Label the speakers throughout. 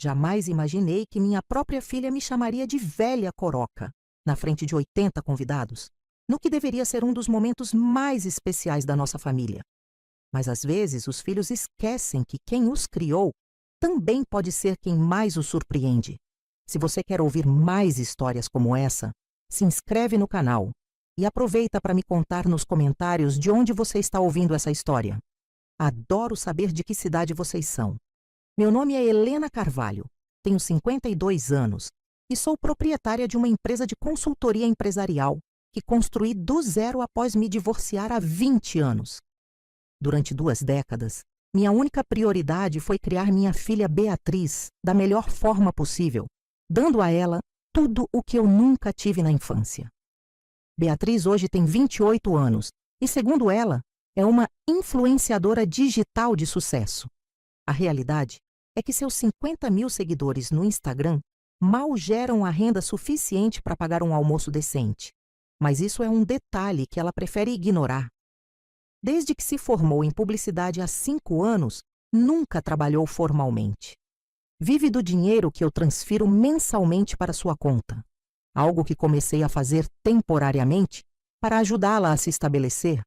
Speaker 1: Jamais imaginei que minha própria filha me chamaria de velha coroca, na frente de 80 convidados, no que deveria ser um dos momentos mais especiais da nossa família. Mas às vezes os filhos esquecem que quem os criou também pode ser quem mais os surpreende. Se você quer ouvir mais histórias como essa, se inscreve no canal e aproveita para me contar nos comentários de onde você está ouvindo essa história. Adoro saber de que cidade vocês são. Meu nome é Helena Carvalho, tenho 52 anos e sou proprietária de uma empresa de consultoria empresarial que construí do zero após me divorciar há 20 anos. Durante 2 décadas, minha única prioridade foi criar minha filha Beatriz da melhor forma possível, dando a ela tudo o que eu nunca tive na infância. Beatriz hoje tem 28 anos e, segundo ela, é uma influenciadora digital de sucesso. A realidade é que seus 50 mil seguidores no Instagram mal geram a renda suficiente para pagar um almoço decente. Mas isso é um detalhe que ela prefere ignorar. Desde que se formou em publicidade há 5 anos, nunca trabalhou formalmente. Vive do dinheiro que eu transfiro mensalmente para sua conta, algo que comecei a fazer temporariamente para ajudá-la a se estabelecer,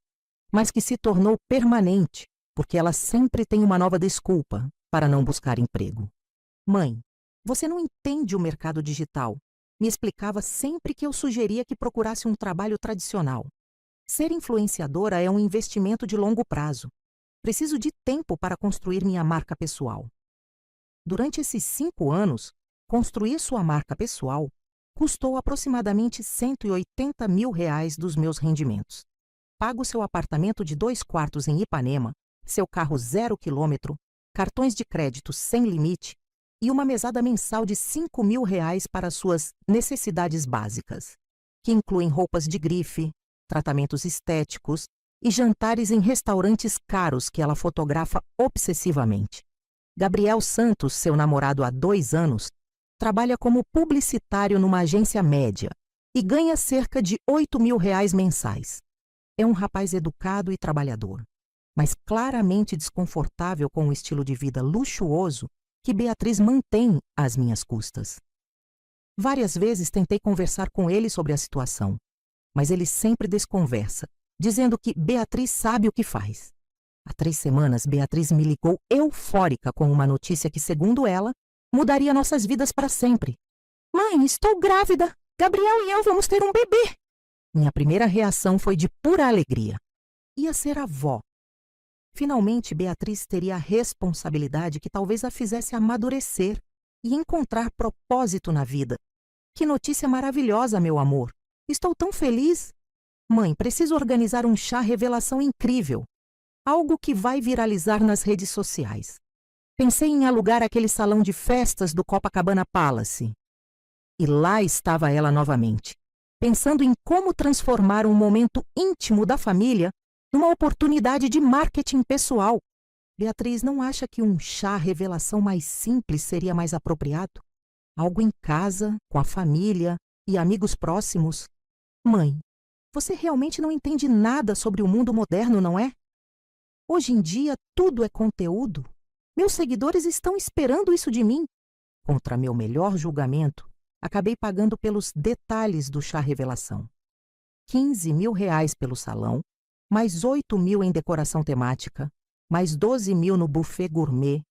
Speaker 1: mas que se tornou permanente, porque ela sempre tem uma nova desculpa para não buscar emprego. Mãe, você não entende o mercado digital. Me explicava sempre que eu sugeria que procurasse um trabalho tradicional. Ser influenciadora é um investimento de longo prazo. Preciso de tempo para construir minha marca pessoal. Durante esses 5 anos, construir sua marca pessoal custou aproximadamente R$ 180 mil dos meus rendimentos. Pago seu apartamento de 2 quartos em Ipanema, seu carro 0 quilômetro, cartões de crédito sem limite e uma mesada mensal de R$ 5 mil para suas necessidades básicas, que incluem roupas de grife, tratamentos estéticos e jantares em restaurantes caros que ela fotografa obsessivamente. Gabriel Santos, seu namorado há 2 anos, trabalha como publicitário numa agência média e ganha cerca de R$ 8 mil mensais. É um rapaz educado e trabalhador, mas claramente desconfortável com o estilo de vida luxuoso que Beatriz mantém às minhas custas. Várias vezes tentei conversar com ele sobre a situação, mas ele sempre desconversa, dizendo que Beatriz sabe o que faz. Há 3 semanas, Beatriz me ligou eufórica com uma notícia que, segundo ela, mudaria nossas vidas para sempre. Mãe, estou grávida! Gabriel e eu vamos ter um bebê! Minha primeira reação foi de pura alegria. Ia ser avó. Finalmente, Beatriz teria a responsabilidade que talvez a fizesse amadurecer e encontrar propósito na vida. Que notícia maravilhosa, meu amor! Estou tão feliz! Mãe, preciso organizar um chá revelação incrível. Algo que vai viralizar nas redes sociais. Pensei em alugar aquele salão de festas do Copacabana Palace. E lá estava ela novamente, pensando em como transformar um momento íntimo da família numa oportunidade de marketing pessoal. Beatriz não acha que um chá revelação mais simples seria mais apropriado? Algo em casa, com a família e amigos próximos? Mãe, você realmente não entende nada sobre o mundo moderno, não é? Hoje em dia, tudo é conteúdo. Meus seguidores estão esperando isso de mim. Contra meu melhor julgamento, acabei pagando pelos detalhes do chá revelação. R$ 15 mil pelo salão, mais 8 mil em decoração temática, mais 12 mil no buffet gourmet,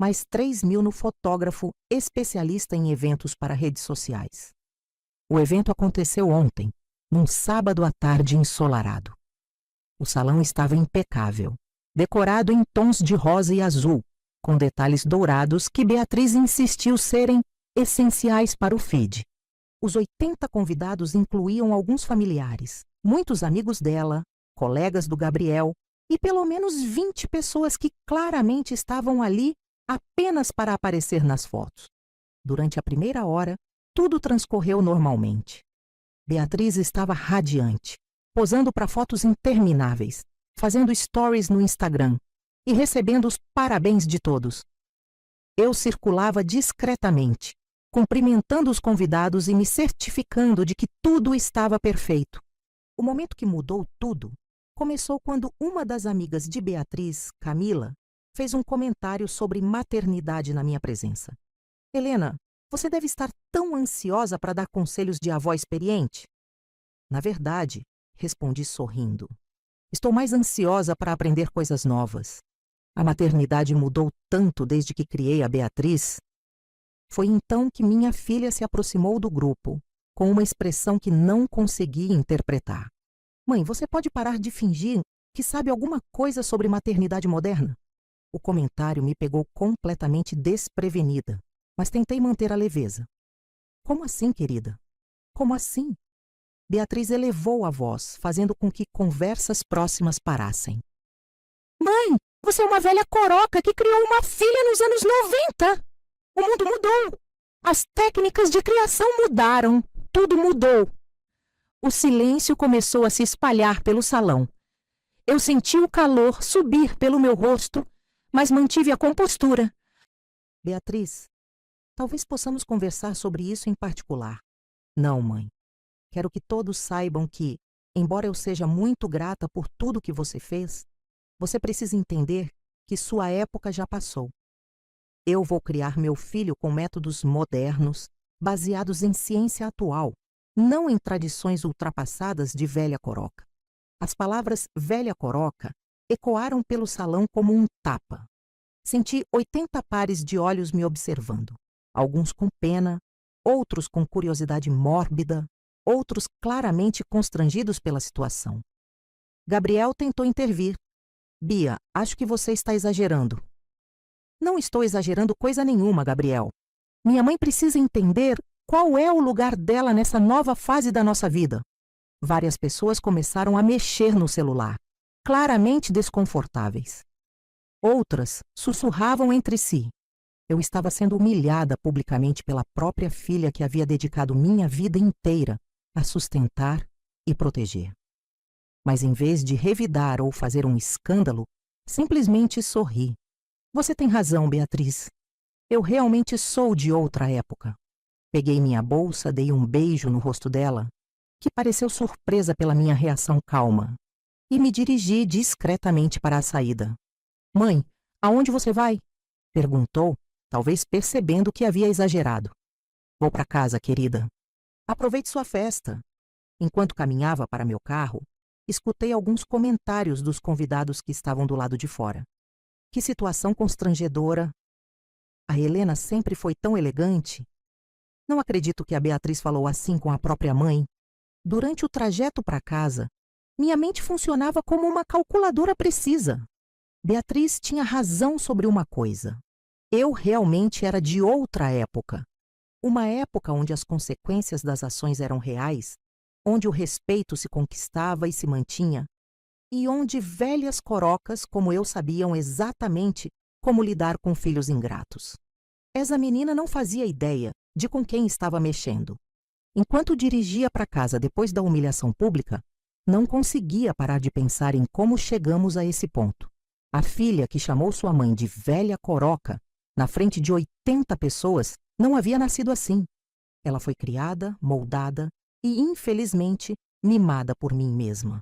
Speaker 1: mais 3 mil no fotógrafo especialista em eventos para redes sociais. O evento aconteceu ontem, num sábado à tarde ensolarado. O salão estava impecável, decorado em tons de rosa e azul, com detalhes dourados que Beatriz insistiu serem essenciais para o feed. Os 80 convidados incluíam alguns familiares, muitos amigos dela, colegas do Gabriel e pelo menos 20 pessoas que claramente estavam ali apenas para aparecer nas fotos. Durante a primeira hora, tudo transcorreu normalmente. Beatriz estava radiante, posando para fotos intermináveis, fazendo stories no Instagram e recebendo os parabéns de todos. Eu circulava discretamente, cumprimentando os convidados e me certificando de que tudo estava perfeito. O momento que mudou tudo começou quando uma das amigas de Beatriz, Camila, fez um comentário sobre maternidade na minha presença. Helena, você deve estar tão ansiosa para dar conselhos de avó experiente. Na verdade, respondi sorrindo. Estou mais ansiosa para aprender coisas novas. A maternidade mudou tanto desde que criei a Beatriz. Foi então que minha filha se aproximou do grupo, com uma expressão que não consegui interpretar. Mãe, você pode parar de fingir que sabe alguma coisa sobre maternidade moderna? O comentário me pegou completamente desprevenida, mas tentei manter a leveza. Como assim, querida? Como assim? Beatriz elevou a voz, fazendo com que conversas próximas parassem. Mãe, você é uma velha coroca que criou uma filha nos anos 90. O mundo mudou. As técnicas de criação mudaram. Tudo mudou. O silêncio começou a se espalhar pelo salão. Eu senti o calor subir pelo meu rosto, mas mantive a compostura. Beatriz, talvez possamos conversar sobre isso em particular. Não, mãe. Quero que todos saibam que, embora eu seja muito grata por tudo que você fez, você precisa entender que sua época já passou. Eu vou criar meu filho com métodos modernos, baseados em ciência atual, não em tradições ultrapassadas de velha coroca. As palavras velha coroca ecoaram pelo salão como um tapa. Senti 80 pares de olhos me observando, alguns com pena, outros com curiosidade mórbida, outros claramente constrangidos pela situação. Gabriel tentou intervir. Bia, acho que você está exagerando. Não estou exagerando coisa nenhuma, Gabriel. Minha mãe precisa entender qual é o lugar dela nessa nova fase da nossa vida. Várias pessoas começaram a mexer no celular, claramente desconfortáveis. Outras sussurravam entre si. Eu estava sendo humilhada publicamente pela própria filha que havia dedicado minha vida inteira a sustentar e proteger. Mas em vez de revidar ou fazer um escândalo, simplesmente sorri. Você tem razão, Beatriz. Eu realmente sou de outra época. Peguei minha bolsa, dei um beijo no rosto dela, que pareceu surpresa pela minha reação calma, e me dirigi discretamente para a saída. Mãe, aonde você vai? Perguntou, talvez percebendo que havia exagerado. Vou para casa, querida. Aproveite sua festa. Enquanto caminhava para meu carro, escutei alguns comentários dos convidados que estavam do lado de fora. Que situação constrangedora. A Helena sempre foi tão elegante. Não acredito que a Beatriz falou assim com a própria mãe. Durante o trajeto para casa, minha mente funcionava como uma calculadora precisa. Beatriz tinha razão sobre uma coisa. Eu realmente era de outra época. Uma época onde as consequências das ações eram reais, onde o respeito se conquistava e se mantinha, e onde velhas corocas como eu sabiam exatamente como lidar com filhos ingratos. Essa menina não fazia ideia de com quem estava mexendo. Enquanto dirigia para casa depois da humilhação pública, não conseguia parar de pensar em como chegamos a esse ponto. A filha que chamou sua mãe de velha coroca, na frente de 80 pessoas, não havia nascido assim. Ela foi criada, moldada e, infelizmente, mimada por mim mesma.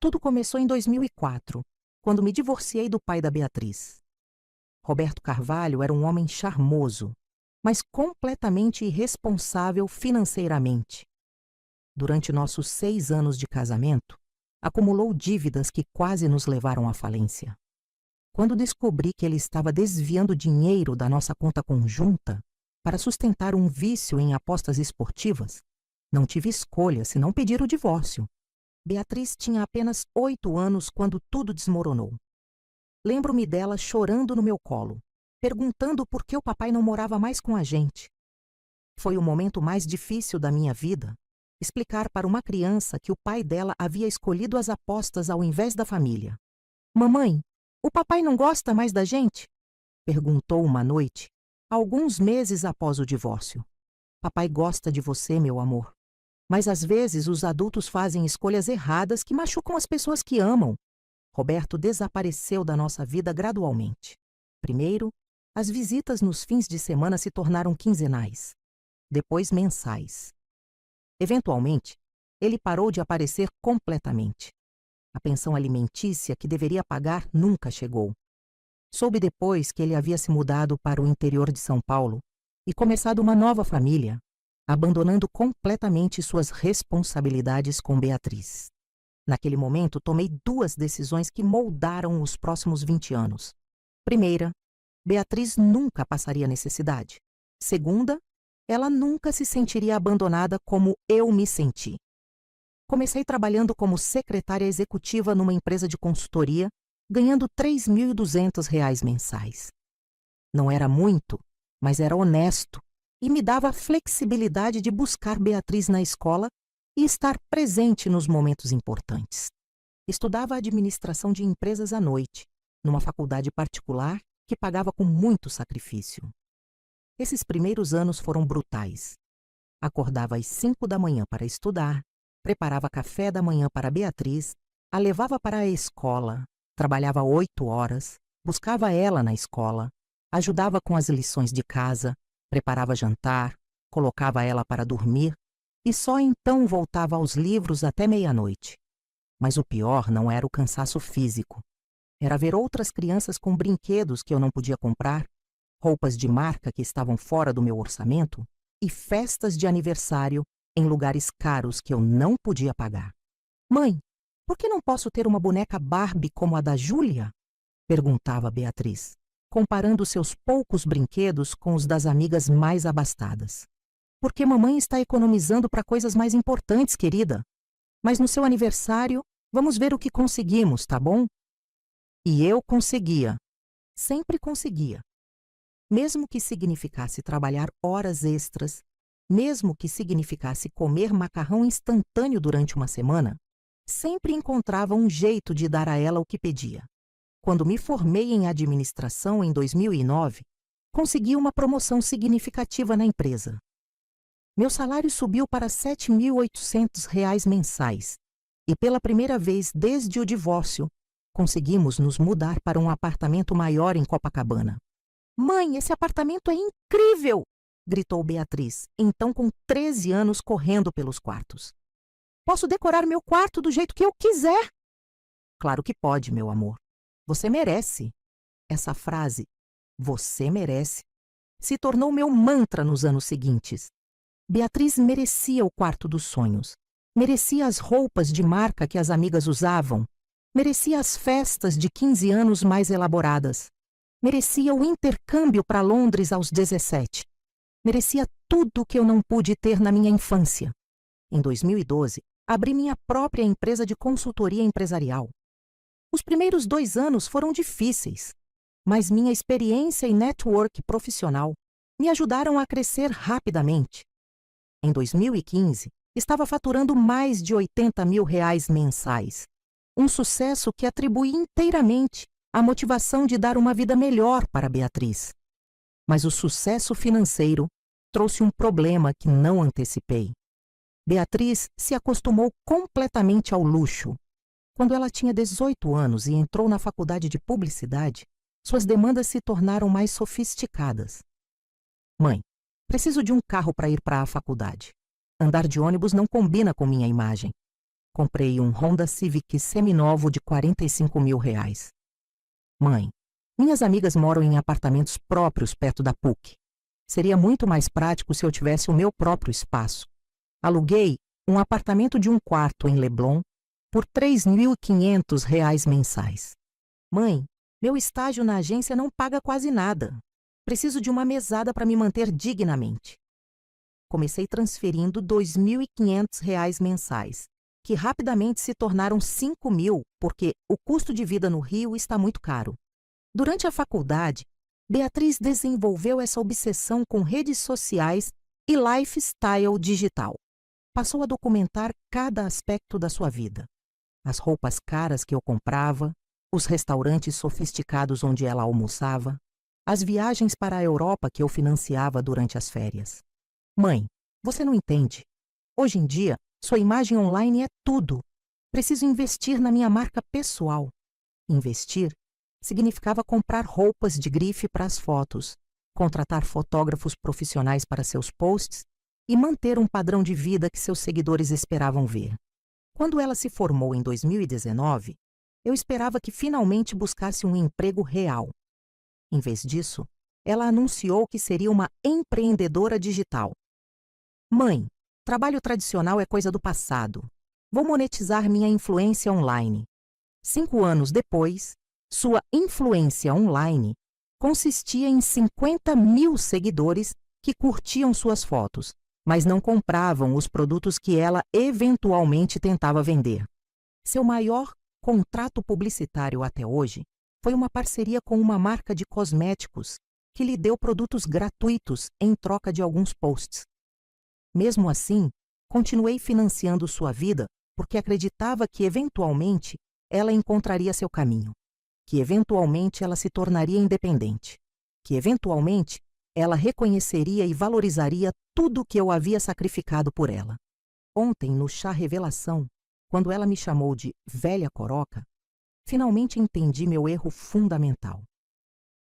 Speaker 1: Tudo começou em 2004, quando me divorciei do pai da Beatriz. Roberto Carvalho era um homem charmoso, mas completamente irresponsável financeiramente. Durante nossos 6 anos de casamento, acumulou dívidas que quase nos levaram à falência. Quando descobri que ele estava desviando dinheiro da nossa conta conjunta para sustentar um vício em apostas esportivas, não tive escolha senão pedir o divórcio. Beatriz tinha apenas 8 anos quando tudo desmoronou. Lembro-me dela chorando no meu colo, perguntando por que o papai não morava mais com a gente. Foi o momento mais difícil da minha vida, explicar para uma criança que o pai dela havia escolhido as apostas ao invés da família. Mamãe, o papai não gosta mais da gente? Perguntou uma noite, alguns meses após o divórcio. Papai gosta de você, meu amor. Mas às vezes os adultos fazem escolhas erradas que machucam as pessoas que amam. Roberto desapareceu da nossa vida gradualmente. Primeiro, as visitas nos fins de semana se tornaram quinzenais, depois mensais. Eventualmente, ele parou de aparecer completamente. A pensão alimentícia que deveria pagar nunca chegou. Soube depois que ele havia se mudado para o interior de São Paulo e começado uma nova família, abandonando completamente suas responsabilidades com Beatriz. Naquele momento, tomei 2 decisões que moldaram os próximos 20 anos. Primeira, Beatriz nunca passaria necessidade. Segunda, ela nunca se sentiria abandonada como eu me senti. Comecei trabalhando como secretária executiva numa empresa de consultoria, ganhando R$ 3.200 mensais. Não era muito, mas era honesto e me dava a flexibilidade de buscar Beatriz na escola e estar presente nos momentos importantes. Estudava administração de empresas à noite, numa faculdade particular que pagava com muito sacrifício. Esses primeiros anos foram brutais. Acordava às 5 da manhã para estudar, preparava café da manhã para Beatriz, a levava para a escola, trabalhava 8 horas, buscava ela na escola, ajudava com as lições de casa, preparava jantar, colocava ela para dormir e só então voltava aos livros até meia-noite. Mas o pior não era o cansaço físico. Era ver outras crianças com brinquedos que eu não podia comprar, roupas de marca que estavam fora do meu orçamento e festas de aniversário em lugares caros que eu não podia pagar. Mãe, por que não posso ter uma boneca Barbie como a da Júlia? Perguntava Beatriz, comparando seus poucos brinquedos com os das amigas mais abastadas. Porque mamãe está economizando para coisas mais importantes, querida. Mas no seu aniversário, vamos ver o que conseguimos, tá bom? E eu conseguia. Sempre conseguia. Mesmo que significasse trabalhar horas extras, mesmo que significasse comer macarrão instantâneo durante uma semana, sempre encontrava um jeito de dar a ela o que pedia. Quando me formei em administração em 2009, consegui uma promoção significativa na empresa. Meu salário subiu para R$ 7.800 mensais e, pela primeira vez desde o divórcio, conseguimos nos mudar para um apartamento maior em Copacabana. Mãe, esse apartamento é incrível! Gritou Beatriz, então com 13 anos correndo pelos quartos. Posso decorar meu quarto do jeito que eu quiser? Claro que pode, meu amor. Você merece. Essa frase, você merece, se tornou meu mantra nos anos seguintes. Beatriz merecia o quarto dos sonhos, merecia as roupas de marca que as amigas usavam, merecia as festas de 15 anos mais elaboradas, merecia o intercâmbio para Londres aos 17, merecia tudo que eu não pude ter na minha infância. Em 2012, abri minha própria empresa de consultoria empresarial. Os primeiros 2 anos foram difíceis, mas minha experiência e network profissional me ajudaram a crescer rapidamente. Em 2015, estava faturando mais de R$ 80 mil mensais, um sucesso que atribuí inteiramente à motivação de dar uma vida melhor para Beatriz. Mas o sucesso financeiro trouxe um problema que não antecipei. Beatriz se acostumou completamente ao luxo. Quando ela tinha 18 anos e entrou na faculdade de publicidade, suas demandas se tornaram mais sofisticadas. Mãe, preciso de um carro para ir para a faculdade. Andar de ônibus não combina com minha imagem. Comprei um Honda Civic seminovo de R$ 45 mil. Mãe, minhas amigas moram em apartamentos próprios perto da PUC. Seria muito mais prático se eu tivesse o meu próprio espaço. Aluguei um apartamento de 1 quarto em Leblon por R$ 3.500 mensais. Mãe, meu estágio na agência não paga quase nada. Preciso de uma mesada para me manter dignamente. Comecei transferindo R$ 2.500 mensais, que rapidamente se tornaram R$ 5.000, porque o custo de vida no Rio está muito caro. Durante a faculdade, Beatriz desenvolveu essa obsessão com redes sociais e lifestyle digital. Passou a documentar cada aspecto da sua vida. As roupas caras que eu comprava, os restaurantes sofisticados onde ela almoçava, as viagens para a Europa que eu financiava durante as férias. Mãe, você não entende. Hoje em dia, sua imagem online é tudo. Preciso investir na minha marca pessoal. Investir significava comprar roupas de grife para as fotos, contratar fotógrafos profissionais para seus posts e manter um padrão de vida que seus seguidores esperavam ver. Quando ela se formou em 2019, eu esperava que finalmente buscasse um emprego real. Em vez disso, ela anunciou que seria uma empreendedora digital. Mãe, trabalho tradicional é coisa do passado. Vou monetizar minha influência online. 5 anos depois, sua influência online consistia em 50 mil seguidores que curtiam suas fotos, mas não compravam os produtos que ela eventualmente tentava vender. Seu maior contrato publicitário até hoje foi uma parceria com uma marca de cosméticos que lhe deu produtos gratuitos em troca de alguns posts. Mesmo assim, continuei financiando sua vida porque acreditava que eventualmente ela encontraria seu caminho, que eventualmente ela se tornaria independente, que eventualmente ela reconheceria e valorizaria tudo que eu havia sacrificado por ela. Ontem, no chá revelação, quando ela me chamou de velha coroca, finalmente entendi meu erro fundamental.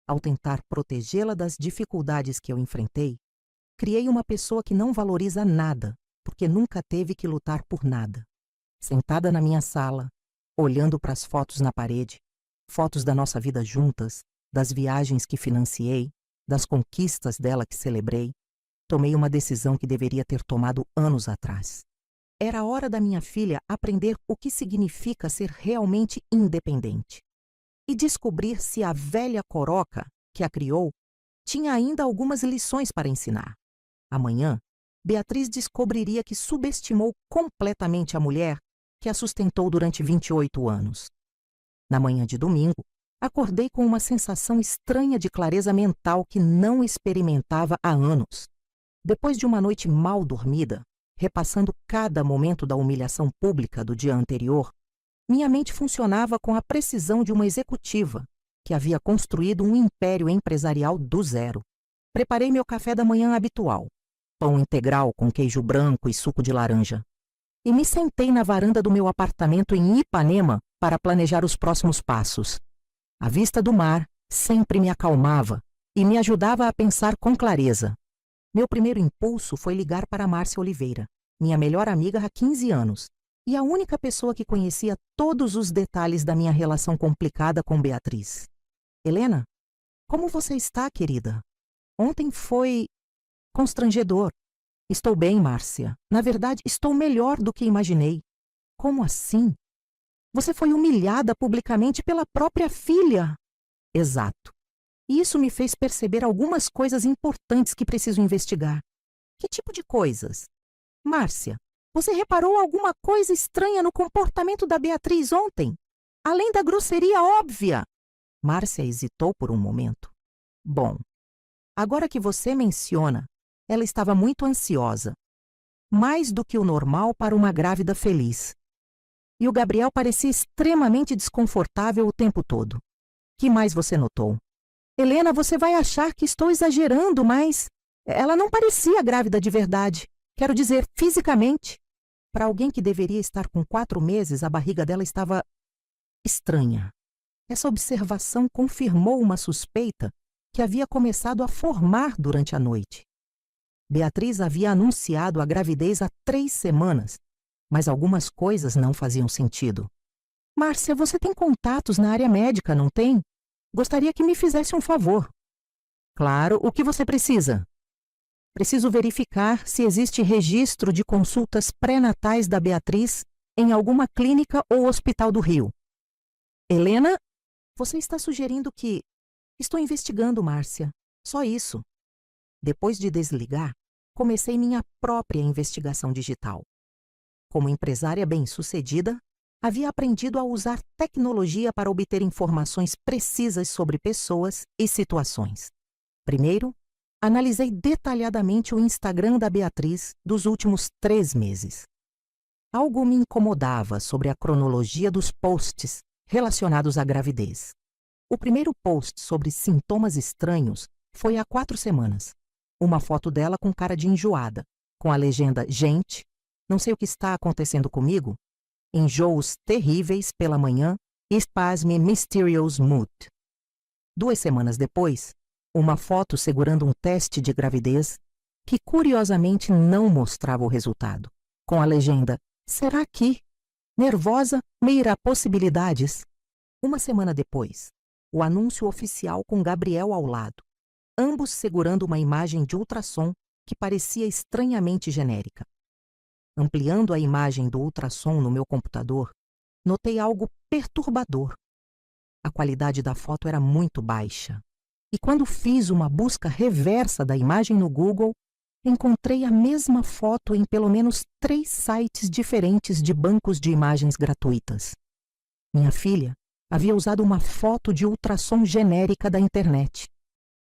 Speaker 1: Ao tentar protegê-la das dificuldades que eu enfrentei, criei uma pessoa que não valoriza nada, porque nunca teve que lutar por nada. Sentada na minha sala, olhando para as fotos na parede, fotos da nossa vida juntas, das viagens que financiei, das conquistas dela que celebrei, tomei uma decisão que deveria ter tomado anos atrás. Era a hora da minha filha aprender o que significa ser realmente independente e descobrir se a velha coroca que a criou tinha ainda algumas lições para ensinar. Amanhã, Beatriz descobriria que subestimou completamente a mulher que a sustentou durante 28 anos. Na manhã de domingo, acordei com uma sensação estranha de clareza mental que não experimentava há anos. Depois de uma noite mal dormida, repassando cada momento da humilhação pública do dia anterior, minha mente funcionava com a precisão de uma executiva que havia construído um império empresarial do zero. Preparei meu café da manhã habitual, pão integral com queijo branco e suco de laranja, e me sentei na varanda do meu apartamento em Ipanema para planejar os próximos passos. A vista do mar sempre me acalmava e me ajudava a pensar com clareza. Meu primeiro impulso foi ligar para Márcia Oliveira, minha melhor amiga há 15 anos, e a única pessoa que conhecia todos os detalhes da minha relação complicada com Beatriz. Helena, como você está, querida? Ontem foi constrangedor. Estou bem, Márcia. Na verdade, estou melhor do que imaginei. Como assim? Você foi humilhada publicamente pela própria filha. Exato. E isso me fez perceber algumas coisas importantes que preciso investigar. Que tipo de coisas? Márcia, você reparou alguma coisa estranha no comportamento da Beatriz ontem? Além da grosseria óbvia. Márcia hesitou por um momento. Bom, agora que você menciona, ela estava muito ansiosa. Mais do que o normal para uma grávida feliz. E o Gabriel parecia extremamente desconfortável o tempo todo. Que mais você notou? Helena, você vai achar que estou exagerando, mas ela não parecia grávida de verdade. Quero dizer, fisicamente. Para alguém que deveria estar com 4 meses, a barriga dela estava estranha. Essa observação confirmou uma suspeita que havia começado a formar durante a noite. Beatriz havia anunciado a gravidez há 3 semanas, mas algumas coisas não faziam sentido. Márcia, você tem contatos na área médica, não tem? Gostaria que me fizesse um favor. Claro, o que você precisa? Preciso verificar se existe registro de consultas pré-natais da Beatriz em alguma clínica ou hospital do Rio. Helena, você está sugerindo que... Estou investigando, Márcia. Só isso. Depois de desligar, comecei minha própria investigação digital. Como empresária bem-sucedida, havia aprendido a usar tecnologia para obter informações precisas sobre pessoas e situações. Primeiro, analisei detalhadamente o Instagram da Beatriz dos últimos 3 meses. Algo me incomodava sobre a cronologia dos posts relacionados à gravidez. O primeiro post sobre sintomas estranhos foi há 4 semanas. Uma foto dela com cara de enjoada, com a legenda "Gente, não sei o que está acontecendo comigo. Enjoos terríveis pela manhã e spasme mysterious mood." 2 semanas depois, uma foto segurando um teste de gravidez que curiosamente não mostrava o resultado, com a legenda "Será que? Nervosa, mira possibilidades." 1 semana depois, o anúncio oficial com Gabriel ao lado. ambos segurando uma imagem de ultrassom que parecia estranhamente genérica. Ampliando a imagem do ultrassom no meu computador, notei algo perturbador. A qualidade da foto era muito baixa. E quando fiz uma busca reversa da imagem no Google, encontrei a mesma foto em pelo menos 3 sites diferentes de bancos de imagens gratuitas. Minha filha havia usado uma foto de ultrassom genérica da internet.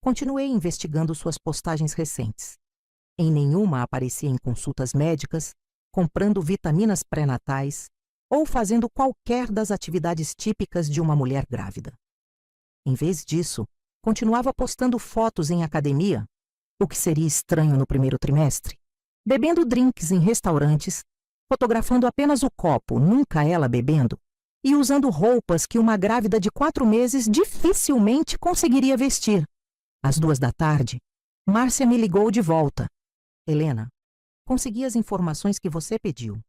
Speaker 1: Continuei investigando suas postagens recentes. Em nenhuma aparecia em consultas médicas, comprando vitaminas pré-natais ou fazendo qualquer das atividades típicas de uma mulher grávida. Em vez disso, continuava postando fotos em academia, o que seria estranho no primeiro trimestre, bebendo drinks em restaurantes, fotografando apenas o copo, nunca ela bebendo, e usando roupas que uma grávida de 4 meses dificilmente conseguiria vestir. Às 2 da tarde, Márcia me ligou de volta. Helena, consegui as informações que você pediu.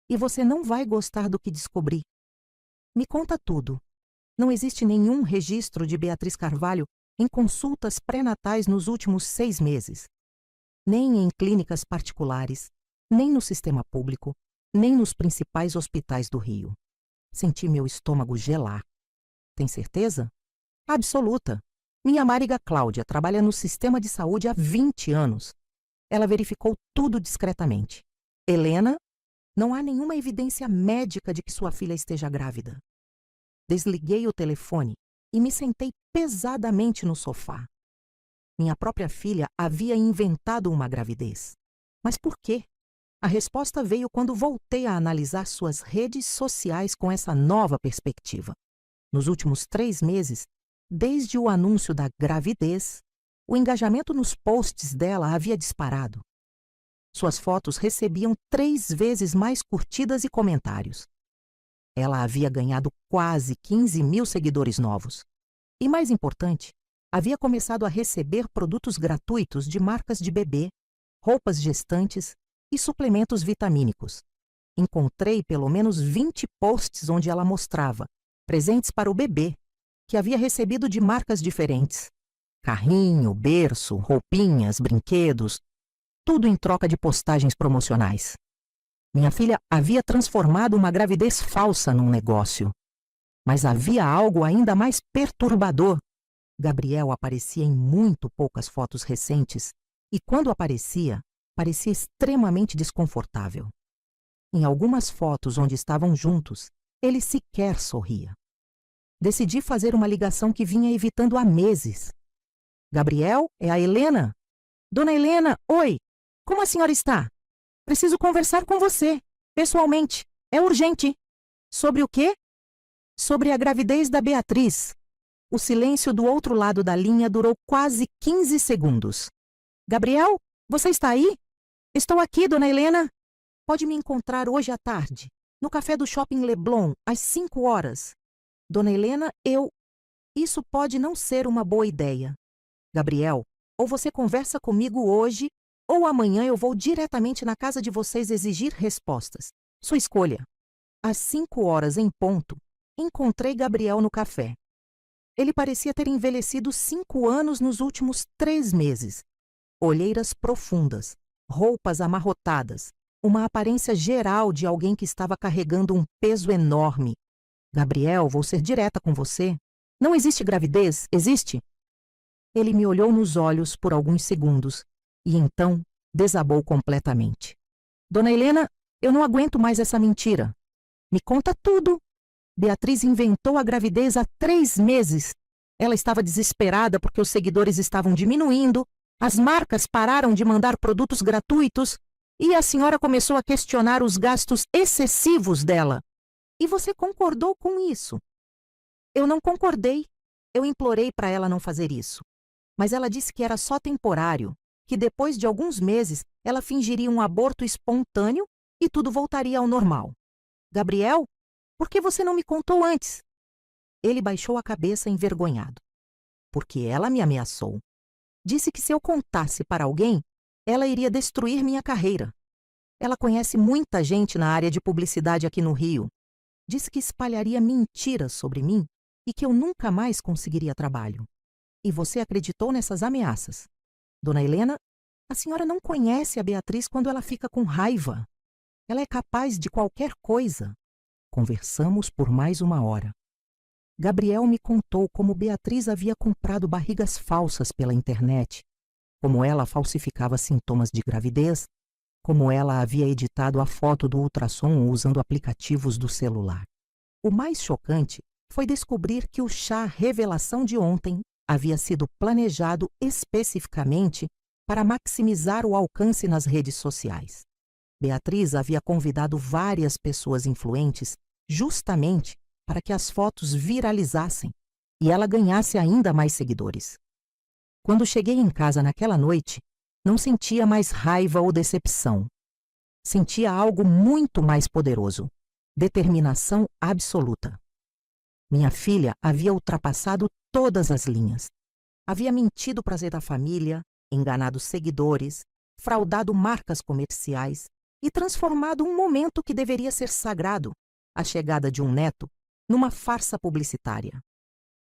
Speaker 1: E você não vai gostar do que descobri. Me conta tudo. Não existe nenhum registro de Beatriz Carvalho em consultas pré-natais nos últimos 6 meses. Nem em clínicas particulares, nem no sistema público, nem nos principais hospitais do Rio. Senti meu estômago gelar. Tem certeza? Absoluta. Minha amáriga Cláudia trabalha no sistema de saúde há 20 anos. Ela verificou tudo discretamente. Helena, não há nenhuma evidência médica de que sua filha esteja grávida. Desliguei o telefone e me sentei pesadamente no sofá. Minha própria filha havia inventado uma gravidez. Mas por quê? A resposta veio quando voltei a analisar suas redes sociais com essa nova perspectiva. Nos últimos 3 meses, desde o anúncio da gravidez, o engajamento nos posts dela havia disparado. Suas fotos recebiam 3 vezes mais curtidas e comentários. Ela havia ganhado quase 15 mil seguidores novos. E mais importante, havia começado a receber produtos gratuitos de marcas de bebê, roupas gestantes e suplementos vitamínicos. Encontrei pelo menos 20 posts onde ela mostrava presentes para o bebê, que havia recebido de marcas diferentes. Carrinho, berço, roupinhas, brinquedos, tudo em troca de postagens promocionais. Minha filha havia transformado uma gravidez falsa num negócio. Mas havia algo ainda mais perturbador. Gabriel aparecia em muito poucas fotos recentes e, quando aparecia, parecia extremamente desconfortável. Em algumas fotos onde estavam juntos, ele sequer sorria. Decidi fazer uma ligação que vinha evitando há meses. Gabriel, é a Helena? Dona Helena, oi! Como a senhora está? Preciso conversar com você, pessoalmente. É urgente. Sobre o quê? Sobre a gravidez da Beatriz. O silêncio do outro lado da linha durou quase 15 segundos. Gabriel, você está aí? Estou aqui, dona Helena. Pode me encontrar hoje à tarde, no café do Shopping Leblon, às 5 horas. Dona Helena, Isso pode não ser uma boa ideia. Gabriel, ou você conversa comigo hoje, ou amanhã eu vou diretamente na casa de vocês exigir respostas. Sua escolha. Às 5 horas em ponto, encontrei Gabriel no café. Ele parecia ter envelhecido 5 anos nos últimos 3 meses. Olheiras profundas, roupas amarrotadas, uma aparência geral de alguém que estava carregando um peso enorme. Gabriel, vou ser direta com você. Não existe gravidez, existe? Ele me olhou nos olhos por alguns segundos e então desabou completamente. Dona Helena, eu não aguento mais essa mentira. Me conta tudo. Beatriz inventou a gravidez há 3 meses. Ela estava desesperada porque os seguidores estavam diminuindo, as marcas pararam de mandar produtos gratuitos e a senhora começou a questionar os gastos excessivos dela. E você concordou com isso? Eu não concordei. Eu implorei para ela não fazer isso. Mas ela disse que era só temporário, que depois de alguns meses ela fingiria um aborto espontâneo e tudo voltaria ao normal. Gabriel, por que você não me contou antes? Ele baixou a cabeça envergonhado. Porque ela me ameaçou. Disse que se eu contasse para alguém, ela iria destruir minha carreira. Ela conhece muita gente na área de publicidade aqui no Rio. Disse que espalharia mentiras sobre mim e que eu nunca mais conseguiria trabalho. E você acreditou nessas ameaças. Dona Helena, a senhora não conhece a Beatriz quando ela fica com raiva. Ela é capaz de qualquer coisa. Conversamos por mais 1 hora. Gabriel me contou como Beatriz havia comprado barrigas falsas pela internet, como ela falsificava sintomas de gravidez, como ela havia editado a foto do ultrassom usando aplicativos do celular. O mais chocante foi descobrir que o chá revelação de ontem havia sido planejado especificamente para maximizar o alcance nas redes sociais. Beatriz havia convidado várias pessoas influentes justamente para que as fotos viralizassem e ela ganhasse ainda mais seguidores. Quando cheguei em casa naquela noite, não sentia mais raiva ou decepção. Sentia algo muito mais poderoso: determinação absoluta. Minha filha havia ultrapassado todas as linhas. Havia mentido para a família, enganado seguidores, fraudado marcas comerciais e transformado um momento que deveria ser sagrado, a chegada de um neto, numa farsa publicitária.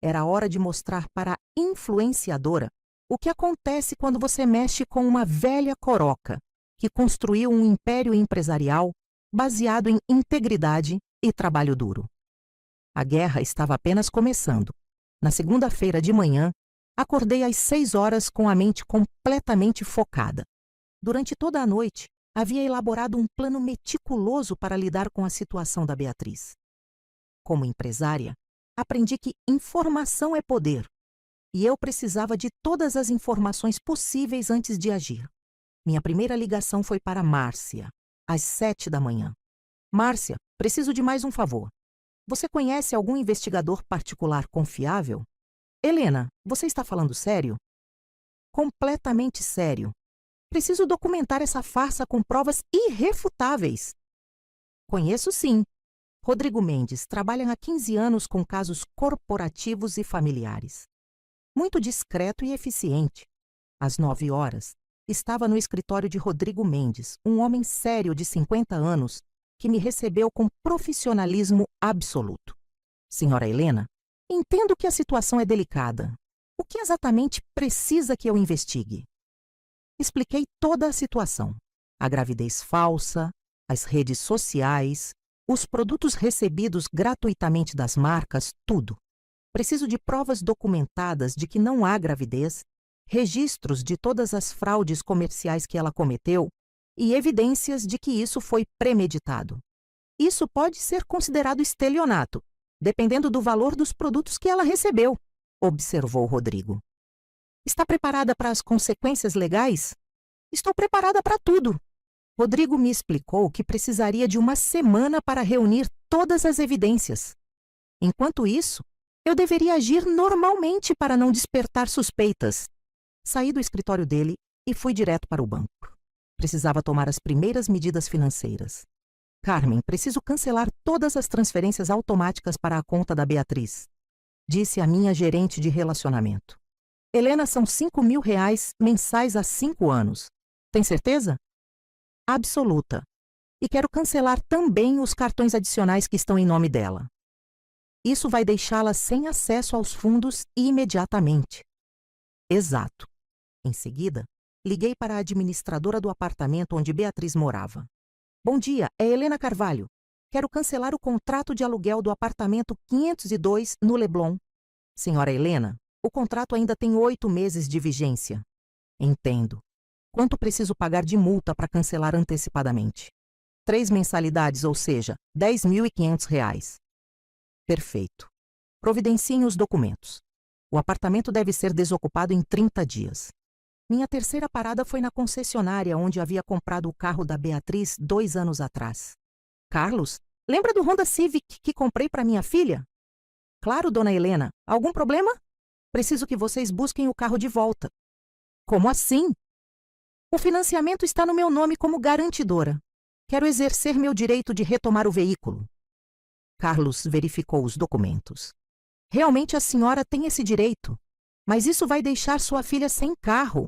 Speaker 1: Era hora de mostrar para a influenciadora o que acontece quando você mexe com uma velha coroca que construiu um império empresarial baseado em integridade e trabalho duro. A guerra estava apenas começando. Na segunda-feira de manhã, acordei às 6 horas com a mente completamente focada. Durante toda a noite, havia elaborado um plano meticuloso para lidar com a situação da Beatriz. Como empresária, aprendi que informação é poder, e eu precisava de todas as informações possíveis antes de agir. Minha primeira ligação foi para Márcia, às 7 da manhã. Márcia, preciso de mais um favor. Você conhece algum investigador particular confiável? Helena, você está falando sério? Completamente sério. Preciso documentar essa farsa com provas irrefutáveis. Conheço sim. Rodrigo Mendes trabalha há 15 anos com casos corporativos e familiares. Muito discreto e eficiente. Às 9 horas, estava no escritório de Rodrigo Mendes, um homem sério de 50 anos, que me recebeu com profissionalismo absoluto. Senhora Helena, entendo que a situação é delicada. O que exatamente precisa que eu investigue? Expliquei toda a situação. A gravidez falsa, as redes sociais, os produtos recebidos gratuitamente das marcas, tudo. Preciso de provas documentadas de que não há gravidez, registros de todas as fraudes comerciais que ela cometeu e evidências de que isso foi premeditado. Isso pode ser considerado estelionato, dependendo do valor dos produtos que ela recebeu, observou Rodrigo. Está preparada para as consequências legais? Estou preparada para tudo. Rodrigo me explicou que precisaria de 1 semana para reunir todas as evidências. Enquanto isso, eu deveria agir normalmente para não despertar suspeitas. Saí do escritório dele e fui direto para o banco. Precisava tomar as primeiras medidas financeiras. Carmen, preciso cancelar todas as transferências automáticas para a conta da Beatriz, disse a minha gerente de relacionamento. Helena, são R$ 5.000 mensais há 5 anos. Tem certeza? Absoluta. E quero cancelar também os cartões adicionais que estão em nome dela. Isso vai deixá-la sem acesso aos fundos imediatamente. Exato. Em seguida, liguei para a administradora do apartamento onde Beatriz morava. Bom dia, é Helena Carvalho. Quero cancelar o contrato de aluguel do apartamento 502 no Leblon. Senhora Helena, o contrato ainda tem 8 meses de vigência. Entendo. Quanto preciso pagar de multa para cancelar antecipadamente? 3 mensalidades, ou seja, R$ 10.500. Perfeito. Providenciem os documentos. O apartamento deve ser desocupado em 30 dias. Minha terceira parada foi na concessionária onde havia comprado o carro da Beatriz 2 anos atrás. Carlos, lembra do Honda Civic que comprei para minha filha? Claro, dona Helena. Algum problema? Preciso que vocês busquem o carro de volta. Como assim? O financiamento está no meu nome como garantidora. Quero exercer meu direito de retomar o veículo. Carlos verificou os documentos. Realmente a senhora tem esse direito, mas isso vai deixar sua filha sem carro.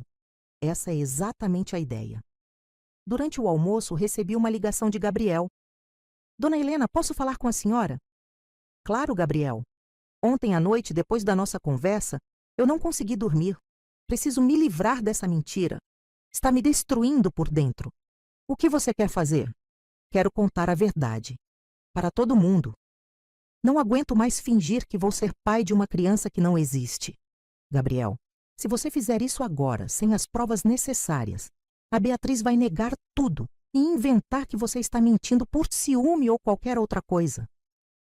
Speaker 1: Essa é exatamente a ideia. Durante o almoço, recebi uma ligação de Gabriel. Dona Helena, posso falar com a senhora? Claro, Gabriel. Ontem à noite, depois da nossa conversa, Eu não consegui dormir. Preciso me livrar dessa mentira. Está me destruindo por dentro. O que você quer fazer? Quero contar a verdade. Para todo mundo. Não aguento mais fingir que vou ser pai de uma criança que não existe. Gabriel, se você fizer isso agora, sem as provas necessárias, a Beatriz vai negar tudo e inventar que você está mentindo por ciúme ou qualquer outra coisa.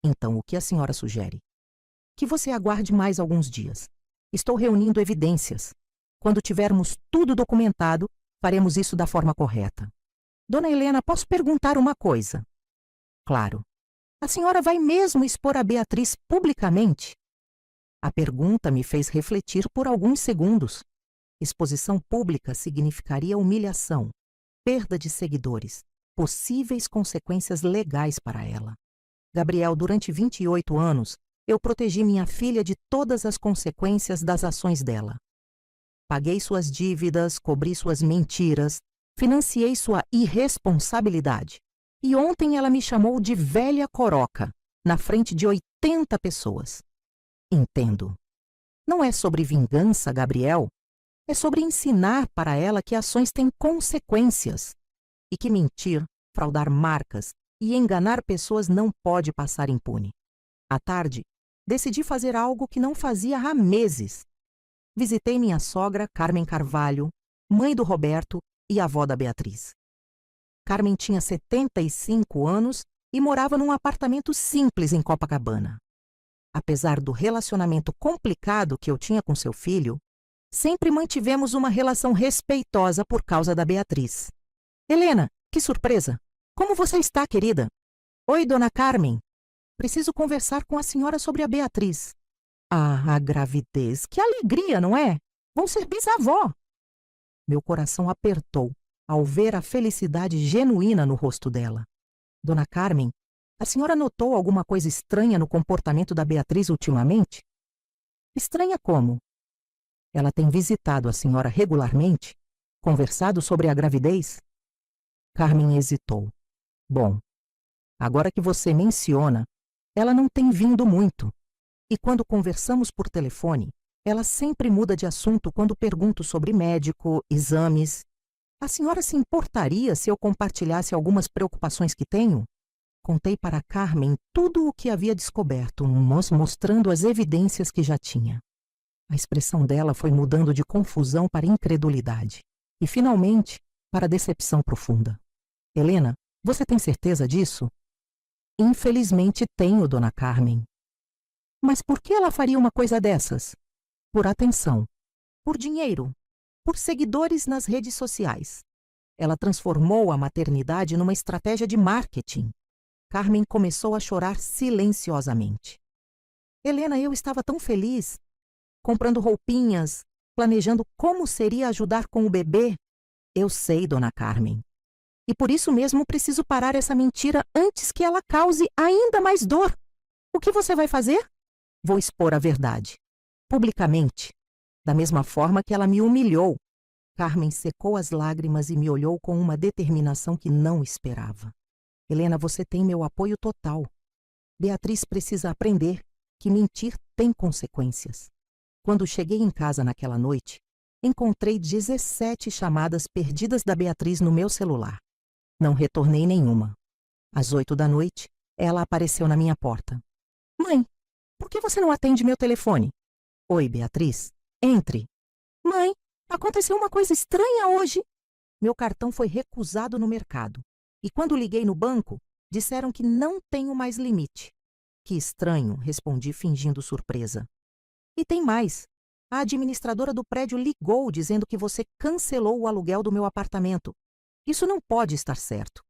Speaker 1: Então, o que a senhora sugere? Que você aguarde mais alguns dias. Estou reunindo evidências. Quando tivermos tudo documentado, faremos isso da forma correta. Dona Helena, posso perguntar uma coisa? Claro. A senhora vai mesmo expor a Beatriz publicamente? A pergunta me fez refletir por alguns segundos. Exposição pública significaria humilhação, perda de seguidores, possíveis consequências legais para ela. Gabriel, durante 28 anos, eu protegi minha filha de todas as consequências das ações dela. Paguei suas dívidas, cobri suas mentiras, financiei sua irresponsabilidade. E ontem ela me chamou de velha coroca, na frente de 80 pessoas. Entendo. Não é sobre vingança, Gabriel. É sobre ensinar para ela que ações têm consequências. E que mentir, fraudar marcas e enganar pessoas não pode passar impune. À tarde, decidi fazer algo que não fazia há meses. Visitei minha sogra, Carmen Carvalho, mãe do Roberto e avó da Beatriz. Carmen tinha 75 anos e morava num apartamento simples em Copacabana. Apesar do relacionamento complicado que eu tinha com seu filho, sempre mantivemos uma relação respeitosa por causa da Beatriz. Helena, que surpresa! Como você está, querida? Oi, dona Carmen. Preciso conversar com a senhora sobre a Beatriz. Ah, a gravidez! Que alegria, não é? Vão ser bisavó! Meu coração apertou ao ver a felicidade genuína no rosto dela. Dona Carmen, a senhora notou alguma coisa estranha no comportamento da Beatriz ultimamente? Estranha como? Ela tem visitado a senhora regularmente? Conversado sobre a gravidez? Carmen hesitou. Bom, agora que você menciona, ela não tem vindo muito. E quando conversamos por telefone, ela sempre muda de assunto quando pergunto sobre médico, exames. A senhora se importaria se eu compartilhasse algumas preocupações que tenho? Contei para Carmen tudo o que havia descoberto, mostrando as evidências que já tinha. A expressão dela foi mudando de confusão para incredulidade. E, finalmente, para decepção profunda. Helena, você tem certeza disso? Infelizmente tenho, dona Carmen. Mas por que ela faria uma coisa dessas? Por atenção. Por dinheiro. Por seguidores nas redes sociais. Ela transformou a maternidade numa estratégia de marketing. Carmen começou a chorar silenciosamente. Helena, eu estava tão feliz, comprando roupinhas, planejando como seria ajudar com o bebê. Eu sei, dona Carmen. E por isso mesmo preciso parar essa mentira antes que ela cause ainda mais dor. O que você vai fazer? Vou expor a verdade. Publicamente. Da mesma forma que ela me humilhou. Carmen secou as lágrimas e me olhou com uma determinação que não esperava. Helena, você tem meu apoio total. Beatriz precisa aprender que mentir tem consequências. Quando cheguei em casa naquela noite, encontrei 17 chamadas perdidas da Beatriz no meu celular. Não retornei nenhuma. Às 8 da noite, ela apareceu na minha porta. Mãe, por que você não atende meu telefone? Oi, Beatriz. Entre. Mãe, aconteceu uma coisa estranha hoje. Meu cartão foi recusado no mercado. E quando liguei no banco, disseram que não tenho mais limite. Que estranho, respondi fingindo surpresa. E tem mais. A administradora do prédio ligou dizendo que você cancelou o aluguel do meu apartamento. Isso não pode estar certo.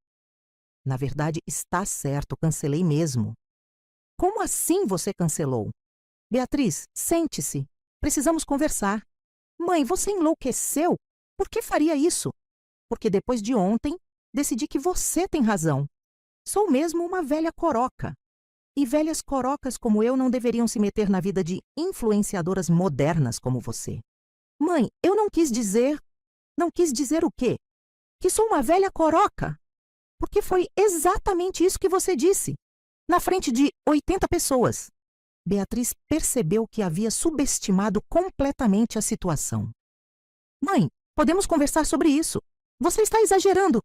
Speaker 1: Na verdade, está certo, cancelei mesmo. Como assim você cancelou? Beatriz, sente-se. Precisamos conversar. Mãe, você enlouqueceu? Por que faria isso? Porque depois de ontem, decidi que você tem razão. Sou mesmo uma velha coroca. E velhas corocas como eu não deveriam se meter na vida de influenciadoras modernas como você. Mãe, eu não quis dizer... Não quis dizer o quê? Que sou uma velha coroca. Porque foi exatamente isso que você disse. Na frente de 80 pessoas. Beatriz percebeu que havia subestimado completamente a situação. Mãe, podemos conversar sobre isso. Você está exagerando.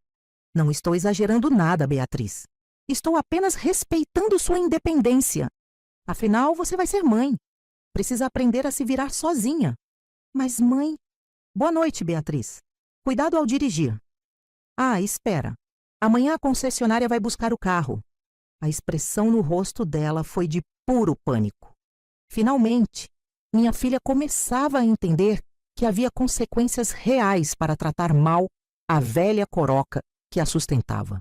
Speaker 1: Não estou exagerando nada, Beatriz. Estou apenas respeitando sua independência. Afinal, você vai ser mãe. Precisa aprender a se virar sozinha. Mas, mãe... Boa noite, Beatriz. Cuidado ao dirigir. Ah, espera. Amanhã a concessionária vai buscar o carro. A expressão no rosto dela foi de puro pânico. Finalmente, minha filha começava a entender que havia consequências reais para tratar mal a velha coroca que a sustentava.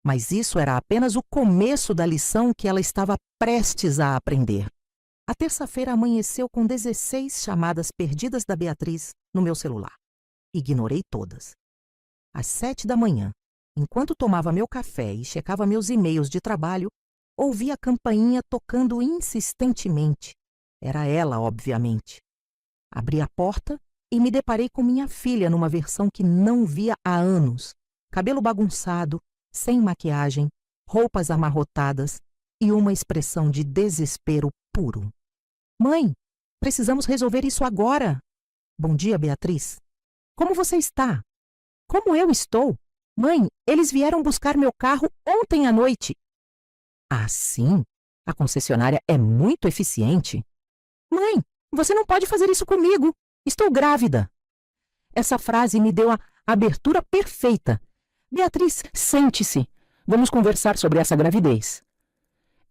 Speaker 1: Mas isso era apenas o começo da lição que ela estava prestes a aprender. A terça-feira amanheceu com 16 chamadas perdidas da Beatriz no meu celular. Ignorei todas. Às 7 da manhã, enquanto tomava meu café e checava meus e-mails de trabalho, ouvi a campainha tocando insistentemente. Era ela, obviamente. Abri a porta e me deparei com minha filha numa versão que não via há anos. Cabelo bagunçado, sem maquiagem, roupas amarrotadas e uma expressão de desespero puro. Mãe, precisamos resolver isso agora. Bom dia, Beatriz. Como você está? Como eu estou? Mãe, eles vieram buscar meu carro ontem à noite. Ah, sim? A concessionária é muito eficiente. Mãe, você não pode fazer isso comigo. Estou grávida. Essa frase me deu a abertura perfeita. Beatriz, sente-se. Vamos conversar sobre essa gravidez.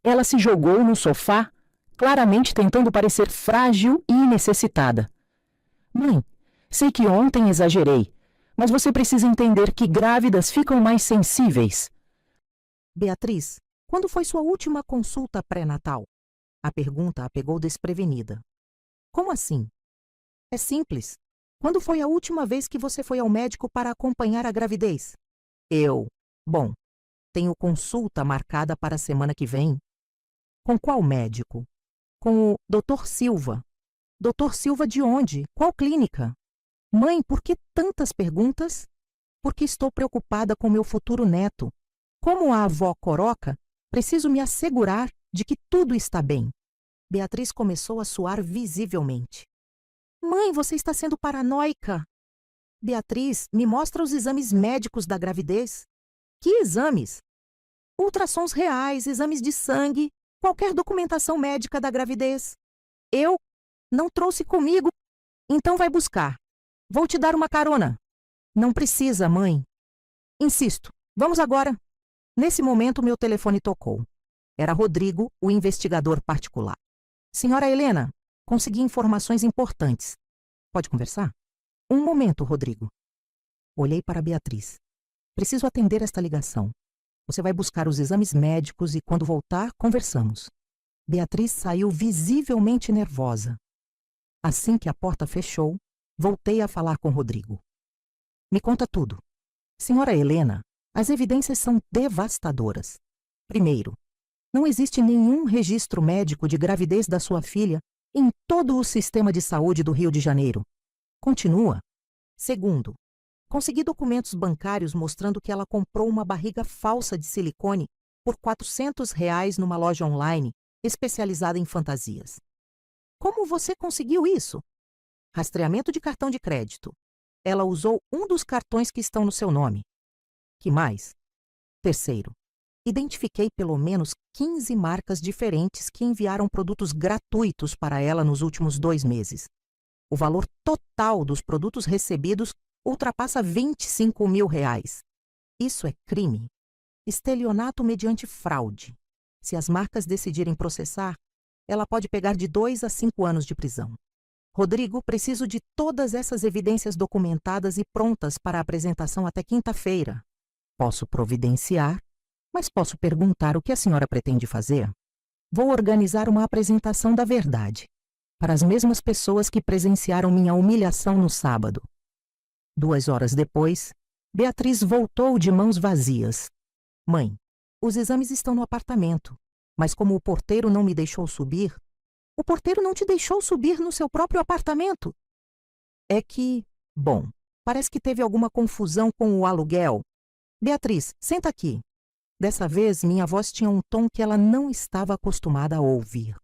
Speaker 1: Ela se jogou no sofá, claramente tentando parecer frágil e necessitada. Mãe, sei que ontem exagerei, mas você precisa entender que grávidas ficam mais sensíveis. Beatriz, quando foi sua última consulta pré-natal? A pergunta a pegou desprevenida. Como assim? É simples. Quando foi a última vez que você foi ao médico para acompanhar a gravidez? Bom, tenho consulta marcada para a semana que vem. Com qual médico? Com o Dr. Silva. Dr. Silva de onde? Qual clínica? Mãe, por que tantas perguntas? Porque estou preocupada com meu futuro neto. Como a avó Coroca, preciso me assegurar de que tudo está bem. Beatriz começou a suar visivelmente. Mãe, você está sendo paranoica. Beatriz, me mostra os exames médicos da gravidez. Que exames? Ultrassons reais, exames de sangue, qualquer documentação médica da gravidez. Eu não trouxe comigo, então vai buscar. Vou te dar uma carona. Não precisa, mãe. Insisto, vamos agora. Nesse momento, meu telefone tocou. Era Rodrigo, o investigador particular. Senhora Helena, consegui informações importantes. Pode conversar? Um momento, Rodrigo. Olhei para Beatriz. Preciso atender esta ligação. Você vai buscar os exames médicos e, quando voltar, conversamos. Beatriz saiu visivelmente nervosa. Assim que a porta fechou, voltei a falar com Rodrigo. Me conta tudo. Senhora Helena, as evidências são devastadoras. Primeiro, não existe nenhum registro médico de gravidez da sua filha em todo o sistema de saúde do Rio de Janeiro. Continua. Segundo, consegui documentos bancários mostrando que ela comprou uma barriga falsa de silicone por R$ 400 numa loja online especializada em fantasias. Como você conseguiu isso? Rastreamento de cartão de crédito. Ela usou um dos cartões que estão no seu nome. Que mais? Terceiro, identifiquei pelo menos 15 marcas diferentes que enviaram produtos gratuitos para ela nos últimos 2 meses. O valor total dos produtos recebidos ultrapassa R$ 25 mil. Isso é crime. Estelionato mediante fraude. Se as marcas decidirem processar, ela pode pegar de 2 a 5 anos de prisão. Rodrigo, preciso de todas essas evidências documentadas e prontas para a apresentação até quinta-feira. Posso providenciar, mas posso perguntar o que a senhora pretende fazer? Vou organizar uma apresentação da verdade, para as mesmas pessoas que presenciaram minha humilhação no sábado. 2 horas depois, Beatriz voltou de mãos vazias. Mãe, os exames estão no apartamento, mas como o porteiro não me deixou subir... O porteiro não te deixou subir no seu próprio apartamento? É que... Bom, parece que teve alguma confusão com o aluguel. Beatriz, senta aqui. Dessa vez, minha voz tinha um tom que ela não estava acostumada a ouvir.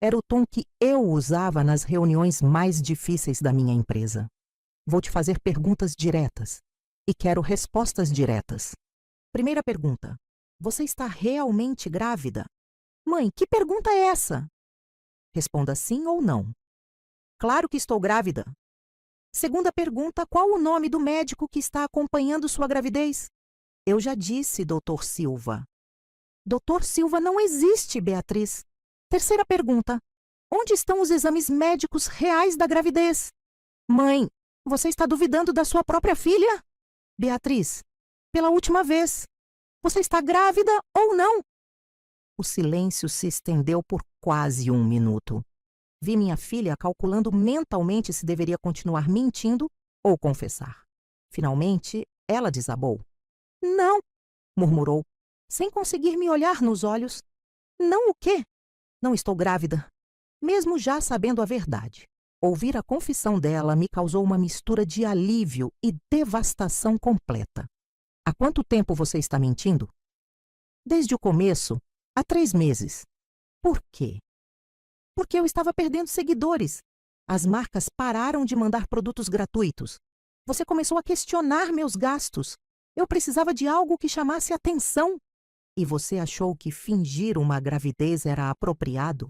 Speaker 1: Era o tom que eu usava nas reuniões mais difíceis da minha empresa. Vou te fazer perguntas diretas e quero respostas diretas. Primeira pergunta: você está realmente grávida? Mãe, que pergunta é essa? Responda sim ou não. Claro que estou grávida. Segunda pergunta: qual o nome do médico que está acompanhando sua gravidez? Eu já disse, Dr. Silva. Dr. Silva não existe, Beatriz. Terceira pergunta: onde estão os exames médicos reais da gravidez? Mãe, você está duvidando da sua própria filha? Beatriz, pela última vez, você está grávida ou não? O silêncio se estendeu por quase 1 minuto. Vi minha filha calculando mentalmente se deveria continuar mentindo ou confessar. Finalmente, ela desabou. Não, murmurou, sem conseguir me olhar nos olhos. Não o quê? Não estou grávida, mesmo já sabendo a verdade. Ouvir a confissão dela me causou uma mistura de alívio e devastação completa. Há quanto tempo você está mentindo? Desde o começo, há 3 meses. Por quê? Porque eu estava perdendo seguidores. As marcas pararam de mandar produtos gratuitos. Você começou a questionar meus gastos. Eu precisava de algo que chamasse atenção. E você achou que fingir uma gravidez era apropriado?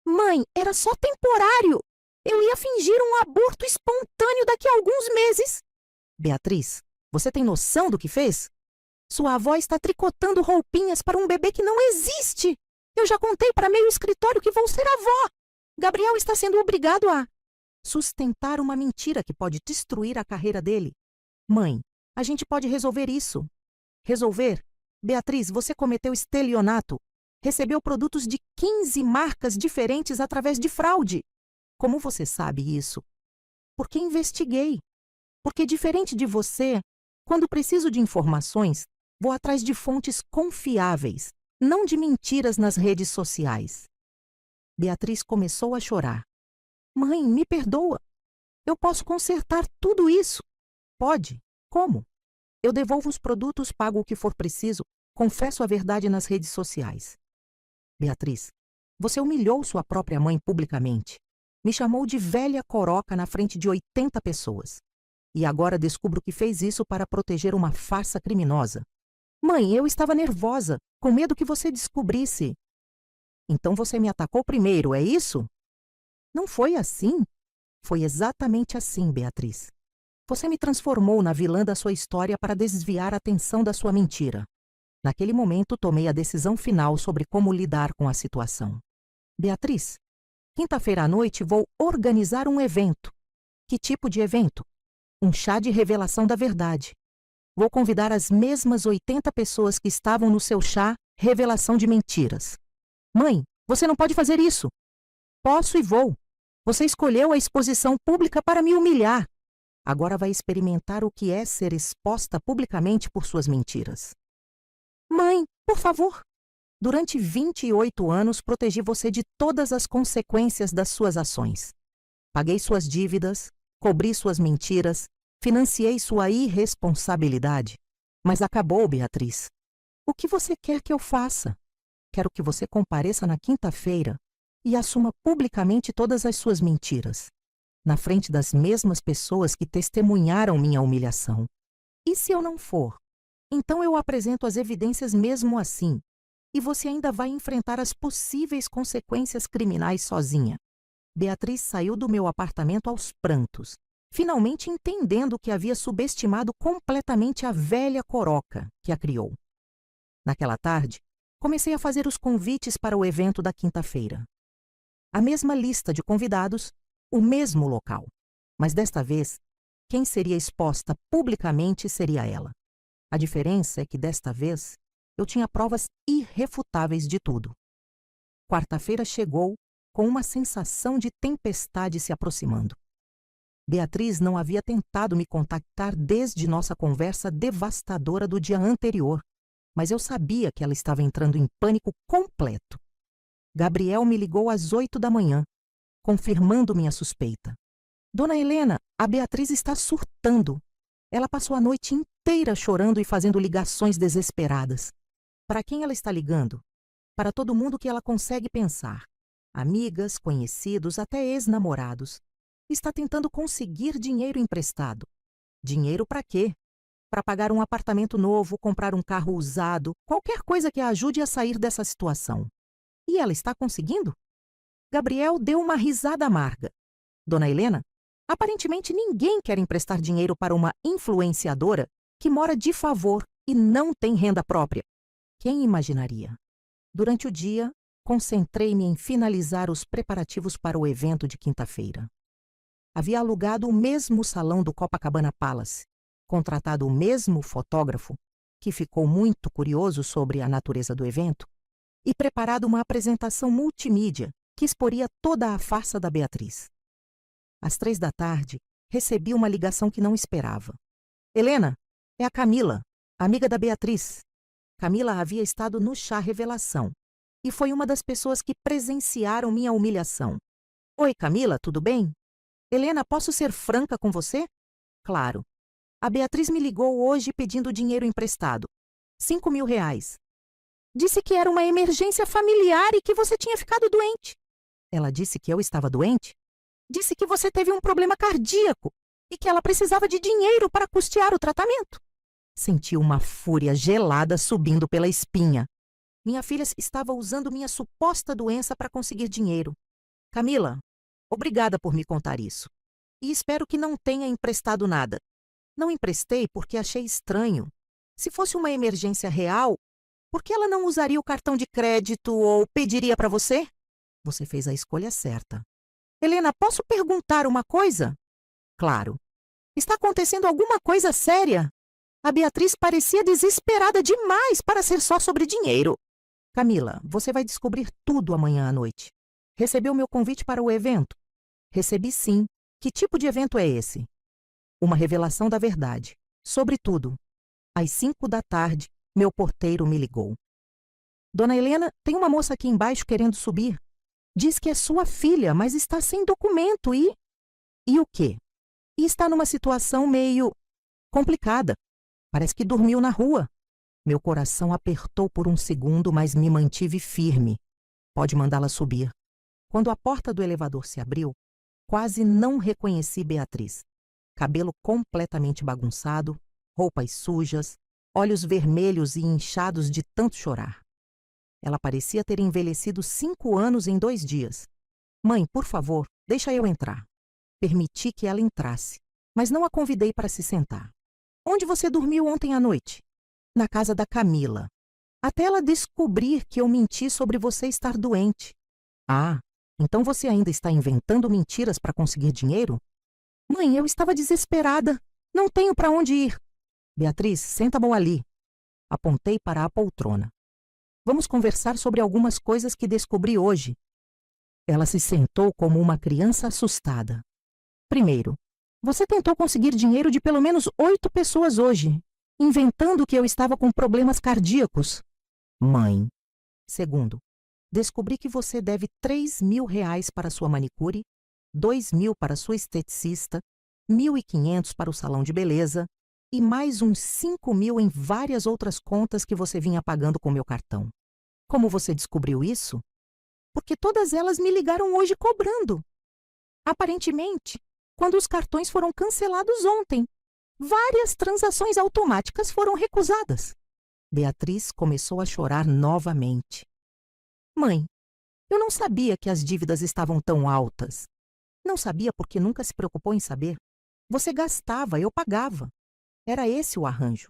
Speaker 1: Mãe, era só temporário. Eu ia fingir um aborto espontâneo daqui a alguns meses. Beatriz, você tem noção do que fez? Sua avó está tricotando roupinhas para um bebê que não existe. Eu já contei para meio escritório que vou ser avó. Gabriel está sendo obrigado a sustentar uma mentira que pode destruir a carreira dele. Mãe, a gente pode resolver isso. Resolver? Beatriz, você cometeu estelionato. Recebeu produtos de 15 marcas diferentes através de fraude. Como você sabe isso? Porque investiguei. Porque, diferente de você, quando preciso de informações, vou atrás de fontes confiáveis, não de mentiras nas redes sociais. Beatriz começou a chorar. Mãe, me perdoa. Eu posso consertar tudo isso. Pode. Como? Eu devolvo os produtos, pago o que for preciso, confesso a verdade nas redes sociais. Beatriz, você humilhou sua própria mãe publicamente. Me chamou de velha coroca na frente de 80 pessoas. E agora descubro que fez isso para proteger uma farsa criminosa. Mãe, eu estava nervosa, com medo que você descobrisse. Então você me atacou primeiro, é isso? Não foi assim. Foi exatamente assim, Beatriz. Você me transformou na vilã da sua história para desviar a atenção da sua mentira. Naquele momento, tomei a decisão final sobre como lidar com a situação. Beatriz, quinta-feira à noite vou organizar um evento. Que tipo de evento? Um chá de revelação da verdade. Vou convidar as mesmas 80 pessoas que estavam no seu chá revelação de mentiras. Mãe, você não pode fazer isso. Posso e vou. Você escolheu a exposição pública para me humilhar. Agora vai experimentar o que é ser exposta publicamente por suas mentiras. Mãe, por favor. Durante 28 anos, protegi você de todas as consequências das suas ações. Paguei suas dívidas, cobri suas mentiras, financiei sua irresponsabilidade. Mas acabou, Beatriz. O que você quer que eu faça? Quero que você compareça na quinta-feira e assuma publicamente todas as suas mentiras, na frente das mesmas pessoas que testemunharam minha humilhação. E se eu não for? Então eu apresento as evidências mesmo assim, e você ainda vai enfrentar as possíveis consequências criminais sozinha. Beatriz saiu do meu apartamento aos prantos, finalmente entendendo que havia subestimado completamente a velha coroca que a criou. Naquela tarde, comecei a fazer os convites para o evento da quinta-feira. A mesma lista de convidados, o mesmo local. Mas desta vez, quem seria exposta publicamente seria ela. A diferença é que desta vez, eu tinha provas irrefutáveis de tudo. Quarta-feira chegou com uma sensação de tempestade se aproximando. Beatriz não havia tentado me contactar desde nossa conversa devastadora do dia anterior, mas eu sabia que ela estava entrando em pânico completo. Gabriel me ligou às 8 da manhã, confirmando minha suspeita. Dona Helena, a Beatriz está surtando. Ela passou a noite inteira chorando e fazendo ligações desesperadas. Para quem ela está ligando? Para todo mundo que ela consegue pensar. Amigas, conhecidos, até ex-namorados. Está tentando conseguir dinheiro emprestado. Dinheiro para quê? Para pagar um apartamento novo, comprar um carro usado, qualquer coisa que a ajude a sair dessa situação. E ela está conseguindo? Gabriel deu uma risada amarga. Dona Helena, aparentemente ninguém quer emprestar dinheiro para uma influenciadora que mora de favor e não tem renda própria. Quem imaginaria? Durante o dia, concentrei-me em finalizar os preparativos para o evento de quinta-feira. Havia alugado o mesmo salão do Copacabana Palace, contratado o mesmo fotógrafo, que ficou muito curioso sobre a natureza do evento, e preparado uma apresentação multimídia que exporia toda a farsa da Beatriz. Às 15h, recebi uma ligação que não esperava. Helena, é a Camila, amiga da Beatriz. Camila havia estado no chá revelação e foi uma das pessoas que presenciaram minha humilhação. Oi, Camila, tudo bem? Helena, posso ser franca com você? Claro. A Beatriz me ligou hoje pedindo dinheiro emprestado. R$ 5.000. Disse que era uma emergência familiar e que você tinha ficado doente. Ela disse que eu estava doente? Disse que você teve um problema cardíaco e que ela precisava de dinheiro para custear o tratamento. Senti uma fúria gelada subindo pela espinha. Minha filha estava usando minha suposta doença para conseguir dinheiro. Camila, obrigada por me contar isso. E espero que não tenha emprestado nada. Não emprestei porque achei estranho. Se fosse uma emergência real, por que ela não usaria o cartão de crédito ou pediria para você? Você fez a escolha certa. Helena, posso perguntar uma coisa? Claro. Está acontecendo alguma coisa séria? A Beatriz parecia desesperada demais para ser só sobre dinheiro. Camila, você vai descobrir tudo amanhã à noite. Recebeu meu convite para o evento? Recebi sim. Que tipo de evento é esse? Uma revelação da verdade. Sobre tudo. Às 5h, meu porteiro me ligou. Dona Helena, tem uma moça aqui embaixo querendo subir. Diz que é sua filha, mas está sem documento e... E o quê? E está numa situação meio... complicada. Parece que dormiu na rua. Meu coração apertou por um segundo, mas me mantive firme. Pode mandá-la subir. Quando a porta do elevador se abriu, quase não reconheci Beatriz. Cabelo completamente bagunçado, roupas sujas, olhos vermelhos e inchados de tanto chorar. Ela parecia ter envelhecido 5 anos em 2 dias. Mãe, por favor, deixa eu entrar. Permiti que ela entrasse, mas não a convidei para se sentar. Onde você dormiu ontem à noite? Na casa da Camila. Até ela descobrir que eu menti sobre você estar doente. Ah, então você ainda está inventando mentiras para conseguir dinheiro? Mãe, eu estava desesperada. Não tenho para onde ir. Beatriz, senta-me ali. Apontei para a poltrona. Vamos conversar sobre algumas coisas que descobri hoje. Ela se sentou como uma criança assustada. Primeiro, você tentou conseguir dinheiro de pelo menos 8 pessoas hoje, inventando que eu estava com problemas cardíacos. Mãe. Segundo, descobri que você deve R$ 3.000 para sua manicure, 2.000 para sua esteticista, 1.500 para o salão de beleza e mais uns 5.000 em várias outras contas que você vinha pagando com meu cartão. Como você descobriu isso? Porque todas elas me ligaram hoje cobrando. Aparentemente, quando os cartões foram cancelados ontem, várias transações automáticas foram recusadas. Beatriz começou a chorar novamente. Mãe, eu não sabia que as dívidas estavam tão altas. Não sabia porque nunca se preocupou em saber. Você gastava, eu pagava. Era esse o arranjo.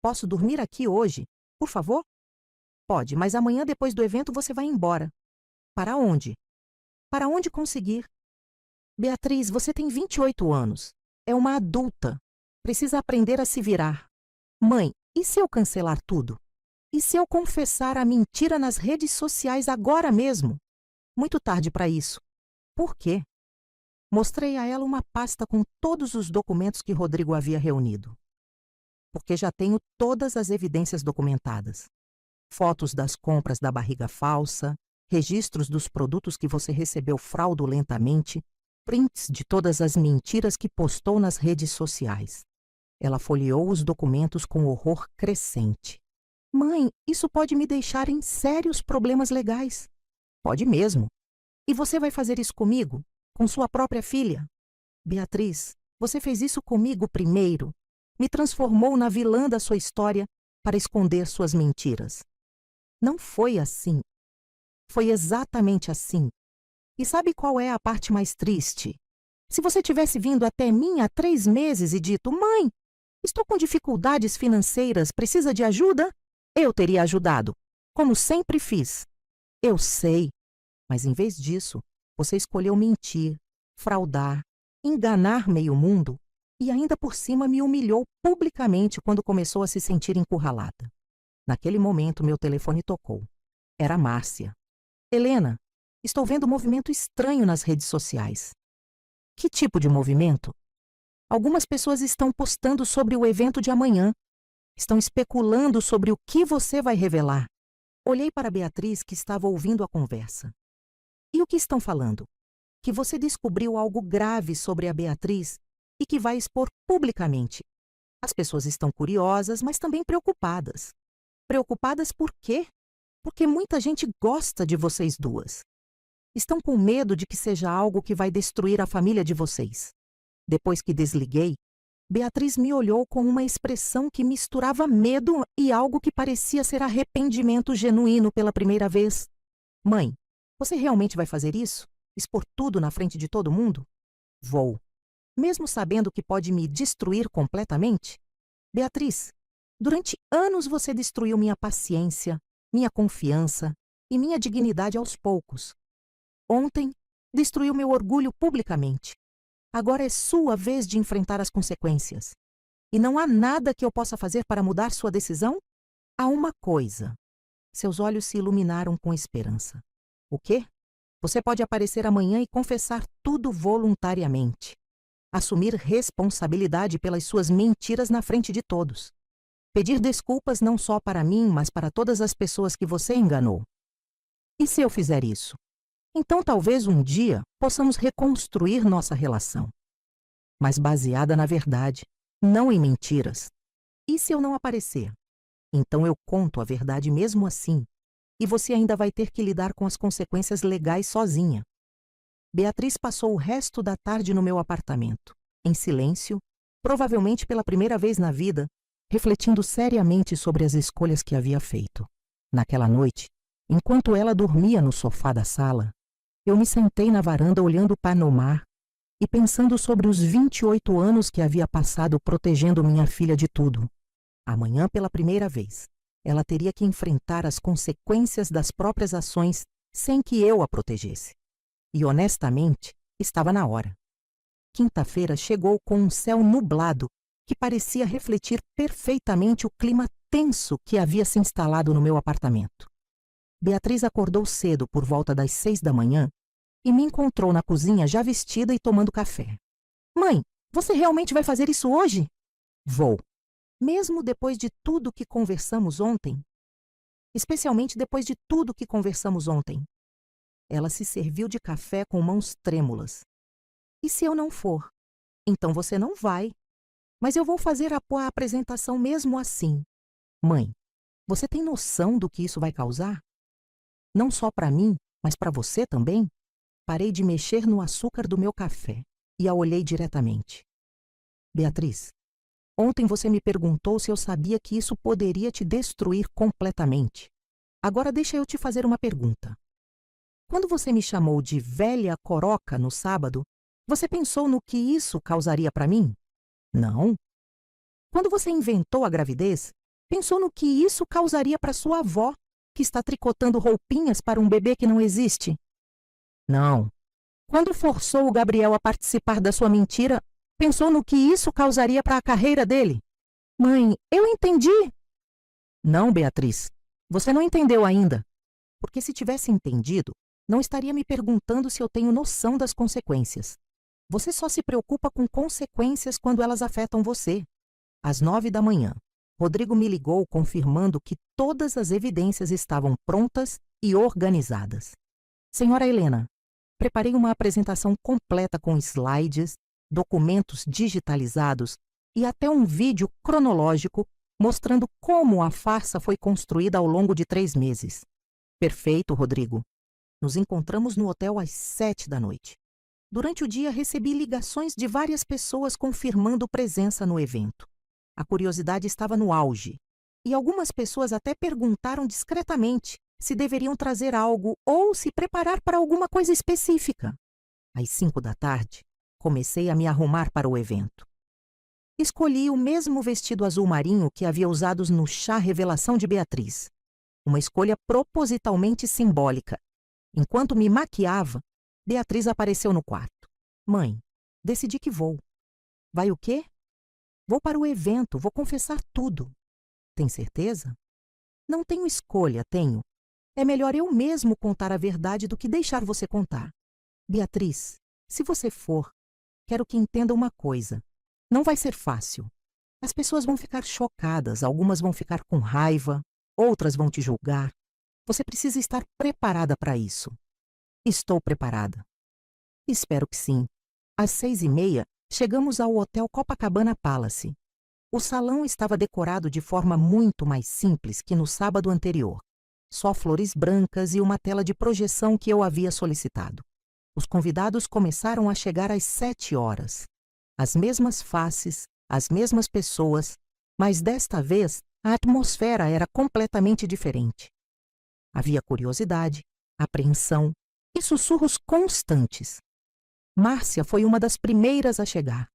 Speaker 1: Posso dormir aqui hoje, por favor? Pode, mas amanhã depois do evento você vai embora. Para onde? Para onde conseguir. Beatriz, você tem 28 anos. É uma adulta. Precisa aprender a se virar. Mãe, e se eu cancelar tudo? E se eu confessar a mentira nas redes sociais agora mesmo? Muito tarde para isso. Por quê? Mostrei a ela uma pasta com todos os documentos que Rodrigo havia reunido. Porque já tenho todas as evidências documentadas. Fotos das compras da barriga falsa, registros dos produtos que você recebeu fraudulentamente, prints de todas as mentiras que postou nas redes sociais. Ela folheou os documentos com horror crescente. Mãe, isso pode me deixar em sérios problemas legais. Pode mesmo. E você vai fazer isso comigo? Com sua própria filha? Beatriz, você fez isso comigo primeiro. Me transformou na vilã da sua história para esconder suas mentiras. Não foi assim. Foi exatamente assim. E sabe qual é a parte mais triste? Se você tivesse vindo até mim há 3 meses e dito: mãe, estou com dificuldades financeiras, precisa de ajuda? Eu teria ajudado, como sempre fiz. Eu sei, mas em vez disso, você escolheu mentir, fraudar, enganar meio mundo e ainda por cima me humilhou publicamente quando começou a se sentir encurralada. Naquele momento, meu telefone tocou. Era Márcia. Helena, estou vendo um movimento estranho nas redes sociais. Que tipo de movimento? Algumas pessoas estão postando sobre o evento de amanhã. Estão especulando sobre o que você vai revelar. Olhei para Beatriz, que estava ouvindo a conversa. E o que estão falando? Que você descobriu algo grave sobre a Beatriz e que vai expor publicamente. As pessoas estão curiosas, mas também preocupadas. Preocupadas por quê? Porque muita gente gosta de vocês duas. Estão com medo de que seja algo que vai destruir a família de vocês. Depois que desliguei, Beatriz me olhou com uma expressão que misturava medo e algo que parecia ser arrependimento genuíno pela primeira vez. Mãe, você realmente vai fazer isso? Expor tudo na frente de todo mundo? Vou. Mesmo sabendo que pode me destruir completamente? Beatriz, durante anos você destruiu minha paciência, minha confiança e minha dignidade aos poucos. Ontem, destruiu meu orgulho publicamente. Agora é sua vez de enfrentar as consequências. E não há nada que eu possa fazer para mudar sua decisão? Há uma coisa. Seus olhos se iluminaram com esperança. O quê? Você pode aparecer amanhã e confessar tudo voluntariamente. Assumir responsabilidade pelas suas mentiras na frente de todos. Pedir desculpas não só para mim, mas para todas as pessoas que você enganou. E se eu fizer isso? Então talvez um dia possamos reconstruir nossa relação. Mas baseada na verdade, não em mentiras. E se eu não aparecer? Então eu conto a verdade mesmo assim. E você ainda vai ter que lidar com as consequências legais sozinha. Beatriz passou o resto da tarde no meu apartamento, em silêncio, provavelmente pela primeira vez na vida, refletindo seriamente sobre as escolhas que havia feito. Naquela noite, enquanto ela dormia no sofá da sala, eu me sentei na varanda olhando para o mar e pensando sobre os 28 anos que havia passado protegendo minha filha de tudo. Amanhã, pela primeira vez, ela teria que enfrentar as consequências das próprias ações sem que eu a protegesse. E, honestamente, estava na hora. Quinta-feira chegou com um céu nublado que parecia refletir perfeitamente o clima tenso que havia se instalado no meu apartamento. Beatriz acordou cedo por volta das 6 da manhã e me encontrou na cozinha já vestida e tomando café. Mãe, você realmente vai fazer isso hoje? Vou. Mesmo depois de tudo que conversamos ontem? Especialmente depois de tudo que conversamos ontem. Ela se serviu de café com mãos trêmulas. E se eu não for? Então você não vai. Mas eu vou fazer a apresentação mesmo assim. Mãe, você tem noção do que isso vai causar? Não só para mim, mas para você também? Parei de mexer no açúcar do meu café e a olhei diretamente. Beatriz, ontem você me perguntou se eu sabia que isso poderia te destruir completamente. Agora deixa eu te fazer uma pergunta. Quando você me chamou de velha coroca no sábado, você pensou no que isso causaria para mim? Não. Quando você inventou a gravidez, pensou no que isso causaria para sua avó, que está tricotando roupinhas para um bebê que não existe? Não. Quando forçou o Gabriel a participar da sua mentira, pensou no que isso causaria para a carreira dele? Mãe, eu entendi. Não, Beatriz, você não entendeu ainda. Porque se tivesse entendido, não estaria me perguntando se eu tenho noção das consequências. Você só se preocupa com consequências quando elas afetam você. Às 9 da manhã, Rodrigo me ligou confirmando que todas as evidências estavam prontas e organizadas. Senhora Helena, preparei uma apresentação completa com slides, documentos digitalizados e até um vídeo cronológico mostrando como a farsa foi construída ao longo de 3 meses. Perfeito, Rodrigo. Nos encontramos no hotel às 7 da noite. Durante o dia, recebi ligações de várias pessoas confirmando presença no evento. A curiosidade estava no auge, e algumas pessoas até perguntaram discretamente se deveriam trazer algo ou se preparar para alguma coisa específica. Às 5 da tarde, comecei a me arrumar para o evento. Escolhi o mesmo vestido azul marinho que havia usado no chá revelação de Beatriz. Uma escolha propositalmente simbólica. Enquanto me maquiava, Beatriz apareceu no quarto. Mãe, decidi que vou. Vai o quê? Vou para o evento, vou confessar tudo. Tem certeza? Não tenho escolha, tenho. É melhor eu mesmo contar a verdade do que deixar você contar. Beatriz, se você for, quero que entenda uma coisa. Não vai ser fácil. As pessoas vão ficar chocadas, algumas vão ficar com raiva, outras vão te julgar. Você precisa estar preparada para isso. Estou preparada. Espero que sim. Às 6h30, chegamos ao Hotel Copacabana Palace. O salão estava decorado de forma muito mais simples que no sábado anterior. Só flores brancas e uma tela de projeção que eu havia solicitado. Os convidados começaram a chegar às 7 horas. As mesmas faces, as mesmas pessoas, mas desta vez a atmosfera era completamente diferente. Havia curiosidade, apreensão e sussurros constantes. Márcia foi uma das primeiras a chegar.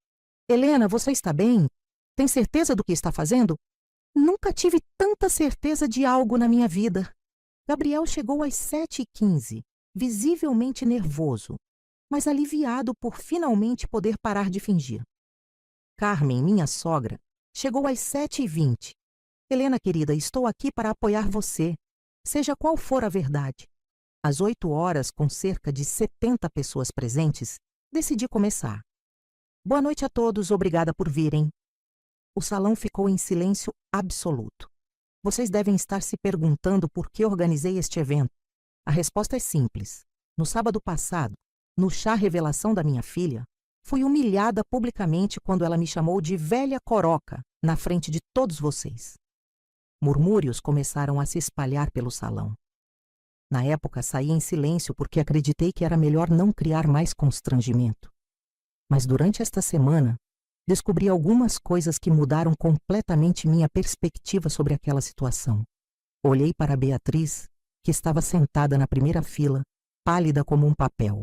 Speaker 1: Helena, você está bem? Tem certeza do que está fazendo? Nunca tive tanta certeza de algo na minha vida. Gabriel chegou às 7h15, visivelmente nervoso, mas aliviado por finalmente poder parar de fingir. Carmen, minha sogra, chegou às 7h20. Helena, querida, estou aqui para apoiar você, seja qual for a verdade. Às 8 horas, com cerca de 70 pessoas presentes, decidi começar. Boa noite a todos, obrigada por virem. O salão ficou em silêncio absoluto. Vocês devem estar se perguntando por que organizei este evento. A resposta é simples. No sábado passado, no chá revelação da minha filha, fui humilhada publicamente quando ela me chamou de velha coroca na frente de todos vocês. Murmúrios começaram a se espalhar pelo salão. Na época, saí em silêncio porque acreditei que era melhor não criar mais constrangimento. Mas durante esta semana, descobri algumas coisas que mudaram completamente minha perspectiva sobre aquela situação. Olhei para Beatriz, que estava sentada na primeira fila, pálida como um papel.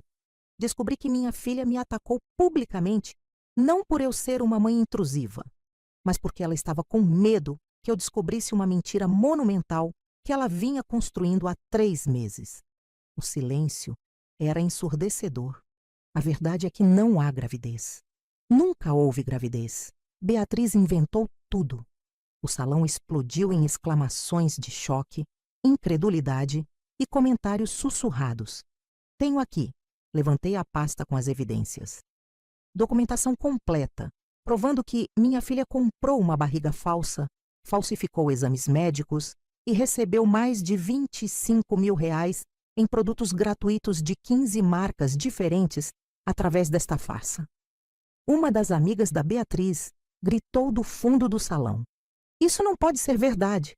Speaker 1: Descobri que minha filha me atacou publicamente, não por eu ser uma mãe intrusiva, mas porque ela estava com medo que eu descobrisse uma mentira monumental que ela vinha construindo há 3 meses. O silêncio era ensurdecedor. A verdade é que não há gravidez. Nunca houve gravidez. Beatriz inventou tudo. O salão explodiu em exclamações de choque, incredulidade e comentários sussurrados. Tenho aqui. Levantei a pasta com as evidências. Documentação completa, provando que minha filha comprou uma barriga falsa, falsificou exames médicos e recebeu mais de R$ 25 mil em produtos gratuitos de 15 marcas diferentes através desta farsa. Uma das amigas da Beatriz gritou do fundo do salão. Isso não pode ser verdade.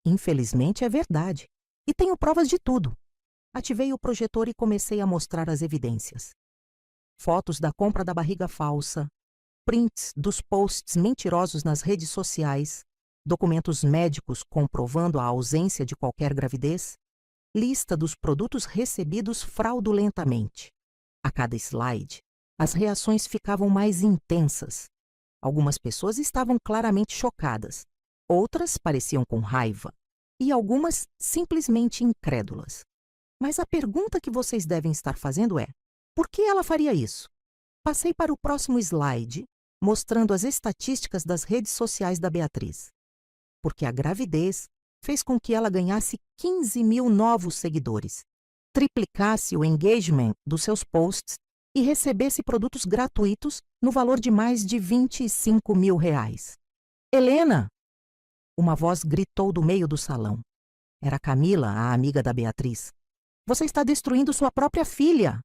Speaker 1: Infelizmente é verdade. E tenho provas de tudo. Ativei o projetor e comecei a mostrar as evidências. Fotos da compra da barriga falsa, prints dos posts mentirosos nas redes sociais, documentos médicos comprovando a ausência de qualquer gravidez, lista dos produtos recebidos fraudulentamente. A cada slide, as reações ficavam mais intensas. Algumas pessoas estavam claramente chocadas, outras pareciam com raiva, e algumas simplesmente incrédulas. Mas a pergunta que vocês devem estar fazendo é: por que ela faria isso? Passei para o próximo slide, mostrando as estatísticas das redes sociais da Beatriz. Porque a gravidez fez com que ela ganhasse 15 mil novos seguidores, triplicasse o engagement dos seus posts e recebesse produtos gratuitos no valor de mais de R$ 25 mil. Helena! Uma voz gritou do meio do salão. Era Camila, a amiga da Beatriz. Você está destruindo sua própria filha.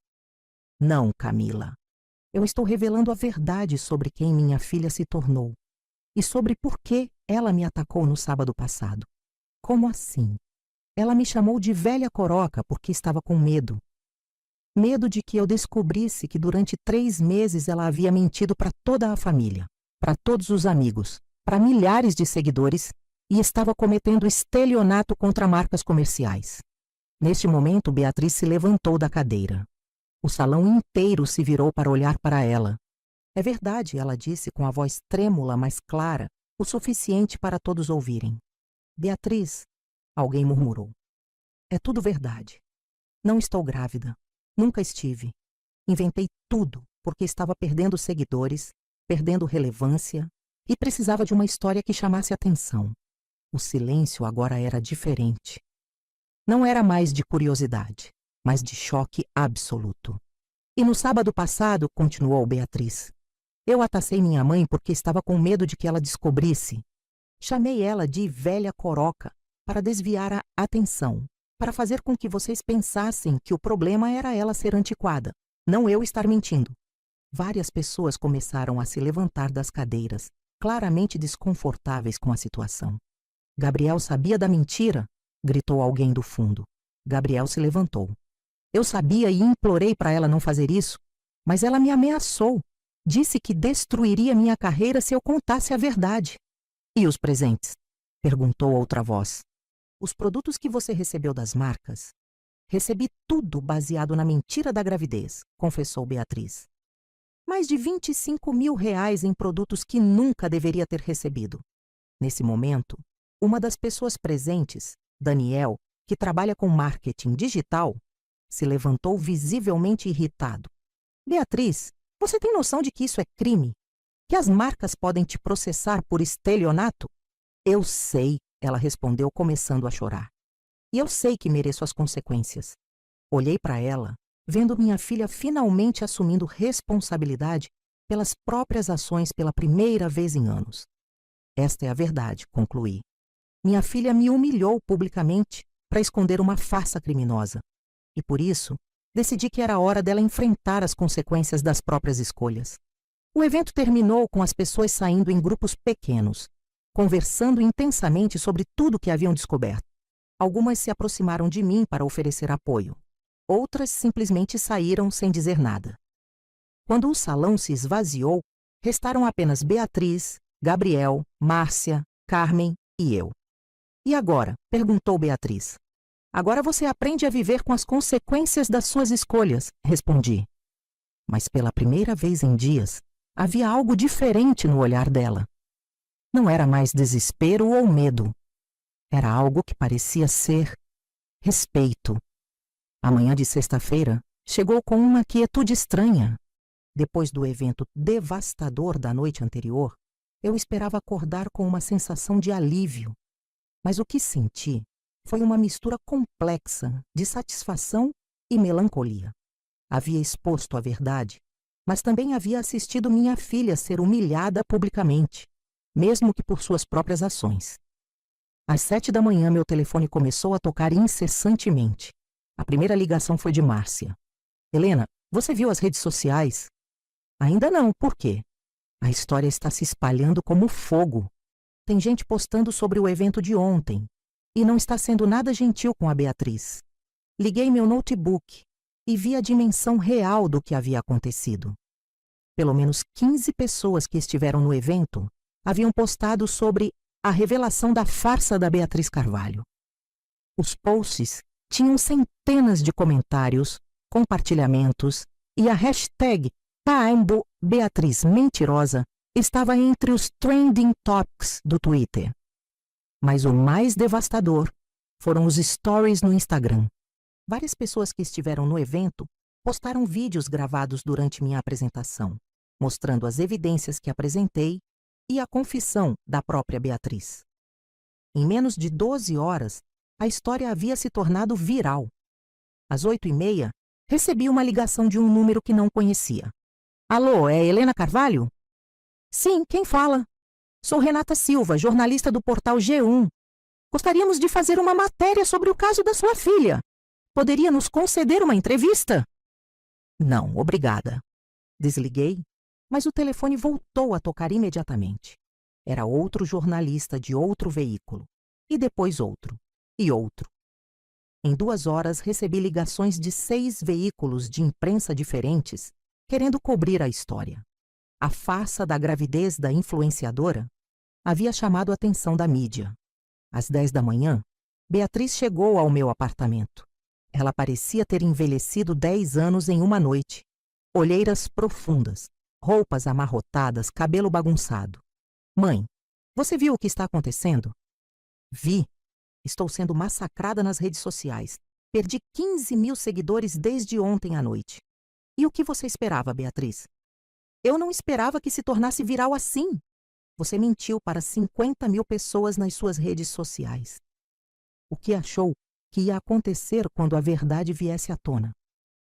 Speaker 1: Não, Camila. Eu estou revelando a verdade sobre quem minha filha se tornou e sobre por que ela me atacou no sábado passado. Como assim? Ela me chamou de velha coroca porque estava com medo. Medo de que eu descobrisse que durante 3 meses ela havia mentido para toda a família, para todos os amigos, para milhares de seguidores e estava cometendo estelionato contra marcas comerciais. Neste momento, Beatriz se levantou da cadeira. O salão inteiro se virou para olhar para ela. É verdade, ela disse com a voz trêmula, mas clara, o suficiente para todos ouvirem. Beatriz, alguém murmurou. É tudo verdade. Não estou grávida. Nunca estive. Inventei tudo porque estava perdendo seguidores, perdendo relevância e precisava de uma história que chamasse atenção. O silêncio agora era diferente. Não era mais de curiosidade, mas de choque absoluto. E no sábado passado, continuou Beatriz, eu atacei minha mãe porque estava com medo de que ela descobrisse. Chamei ela de velha coroca para desviar a atenção, para fazer com que vocês pensassem que o problema era ela ser antiquada, não eu estar mentindo. Várias pessoas começaram a se levantar das cadeiras, claramente desconfortáveis com a situação. Gabriel sabia da mentira? Gritou alguém do fundo. Gabriel se levantou. Eu sabia e implorei para ela não fazer isso, mas ela me ameaçou. Disse que destruiria minha carreira se eu contasse a verdade. E os presentes? Perguntou outra voz. Os produtos que você recebeu das marcas? Recebi tudo baseado na mentira da gravidez, confessou Beatriz. Mais de R$ 25.000 em produtos que nunca deveria ter recebido. Nesse momento, uma das pessoas presentes, Daniel, que trabalha com marketing digital, se levantou visivelmente irritado. Beatriz, você tem noção de que isso é crime? Que as marcas podem te processar por estelionato? Eu sei, ela respondeu começando a chorar. E eu sei que mereço as consequências. Olhei para ela, vendo minha filha finalmente assumindo responsabilidade pelas próprias ações pela primeira vez em anos. Esta é a verdade, concluí. Minha filha me humilhou publicamente para esconder uma farsa criminosa. E por isso, decidi que era hora dela enfrentar as consequências das próprias escolhas. O evento terminou com as pessoas saindo em grupos pequenos, conversando intensamente sobre tudo que haviam descoberto. Algumas se aproximaram de mim para oferecer apoio. Outras simplesmente saíram sem dizer nada. Quando o salão se esvaziou, restaram apenas Beatriz, Gabriel, Márcia, Carmen e eu. E agora? Perguntou Beatriz. Agora você aprende a viver com as consequências das suas escolhas, respondi. Mas pela primeira vez em dias, havia algo diferente no olhar dela. Não era mais desespero ou medo. Era algo que parecia ser respeito. A manhã de sexta-feira chegou com uma quietude estranha. Depois do evento devastador da noite anterior, eu esperava acordar com uma sensação de alívio. Mas o que senti foi uma mistura complexa de satisfação e melancolia. Havia exposto a verdade, mas também havia assistido minha filha ser humilhada publicamente, mesmo que por suas próprias ações. Às 7 da manhã, meu telefone começou a tocar incessantemente. A primeira ligação foi de Márcia. Helena, você viu as redes sociais? Ainda não, por quê? A história está se espalhando como fogo. Tem gente postando sobre o evento de ontem e não está sendo nada gentil com a Beatriz. Liguei meu notebook e vi a dimensão real do que havia acontecido. Pelo menos 15 pessoas que estiveram no evento haviam postado sobre a revelação da farsa da Beatriz Carvalho. Os posts tinham centenas de comentários, compartilhamentos e a hashtag #Beatriz Mentirosa estava entre os trending topics do Twitter. Mas o mais devastador foram os stories no Instagram. Várias pessoas que estiveram no evento postaram vídeos gravados durante minha apresentação, mostrando as evidências que apresentei e a confissão da própria Beatriz. Em menos de 12 horas, a história havia se tornado viral. Às 8h30, recebi uma ligação de um número que não conhecia. Alô, é Helena Carvalho? Sim, quem fala? Sou Renata Silva, jornalista do portal G1. Gostaríamos de fazer uma matéria sobre o caso da sua filha. Poderia nos conceder uma entrevista? Não, obrigada. Desliguei, mas o telefone voltou a tocar imediatamente. Era outro jornalista de outro veículo. E depois outro. E outro. Em 2 horas, recebi ligações de 6 veículos de imprensa diferentes querendo cobrir a história. A farsa da gravidez da influenciadora havia chamado a atenção da mídia. Às 10 da manhã, Beatriz chegou ao meu apartamento. Ela parecia ter envelhecido 10 anos em uma noite. Olheiras profundas, roupas amarrotadas, cabelo bagunçado. Mãe, você viu o que está acontecendo? Vi. Estou sendo massacrada nas redes sociais. Perdi 15 mil seguidores desde ontem à noite. E o que você esperava, Beatriz? Eu não esperava que se tornasse viral assim. Você mentiu para 50 mil pessoas nas suas redes sociais. O que achou que ia acontecer quando a verdade viesse à tona?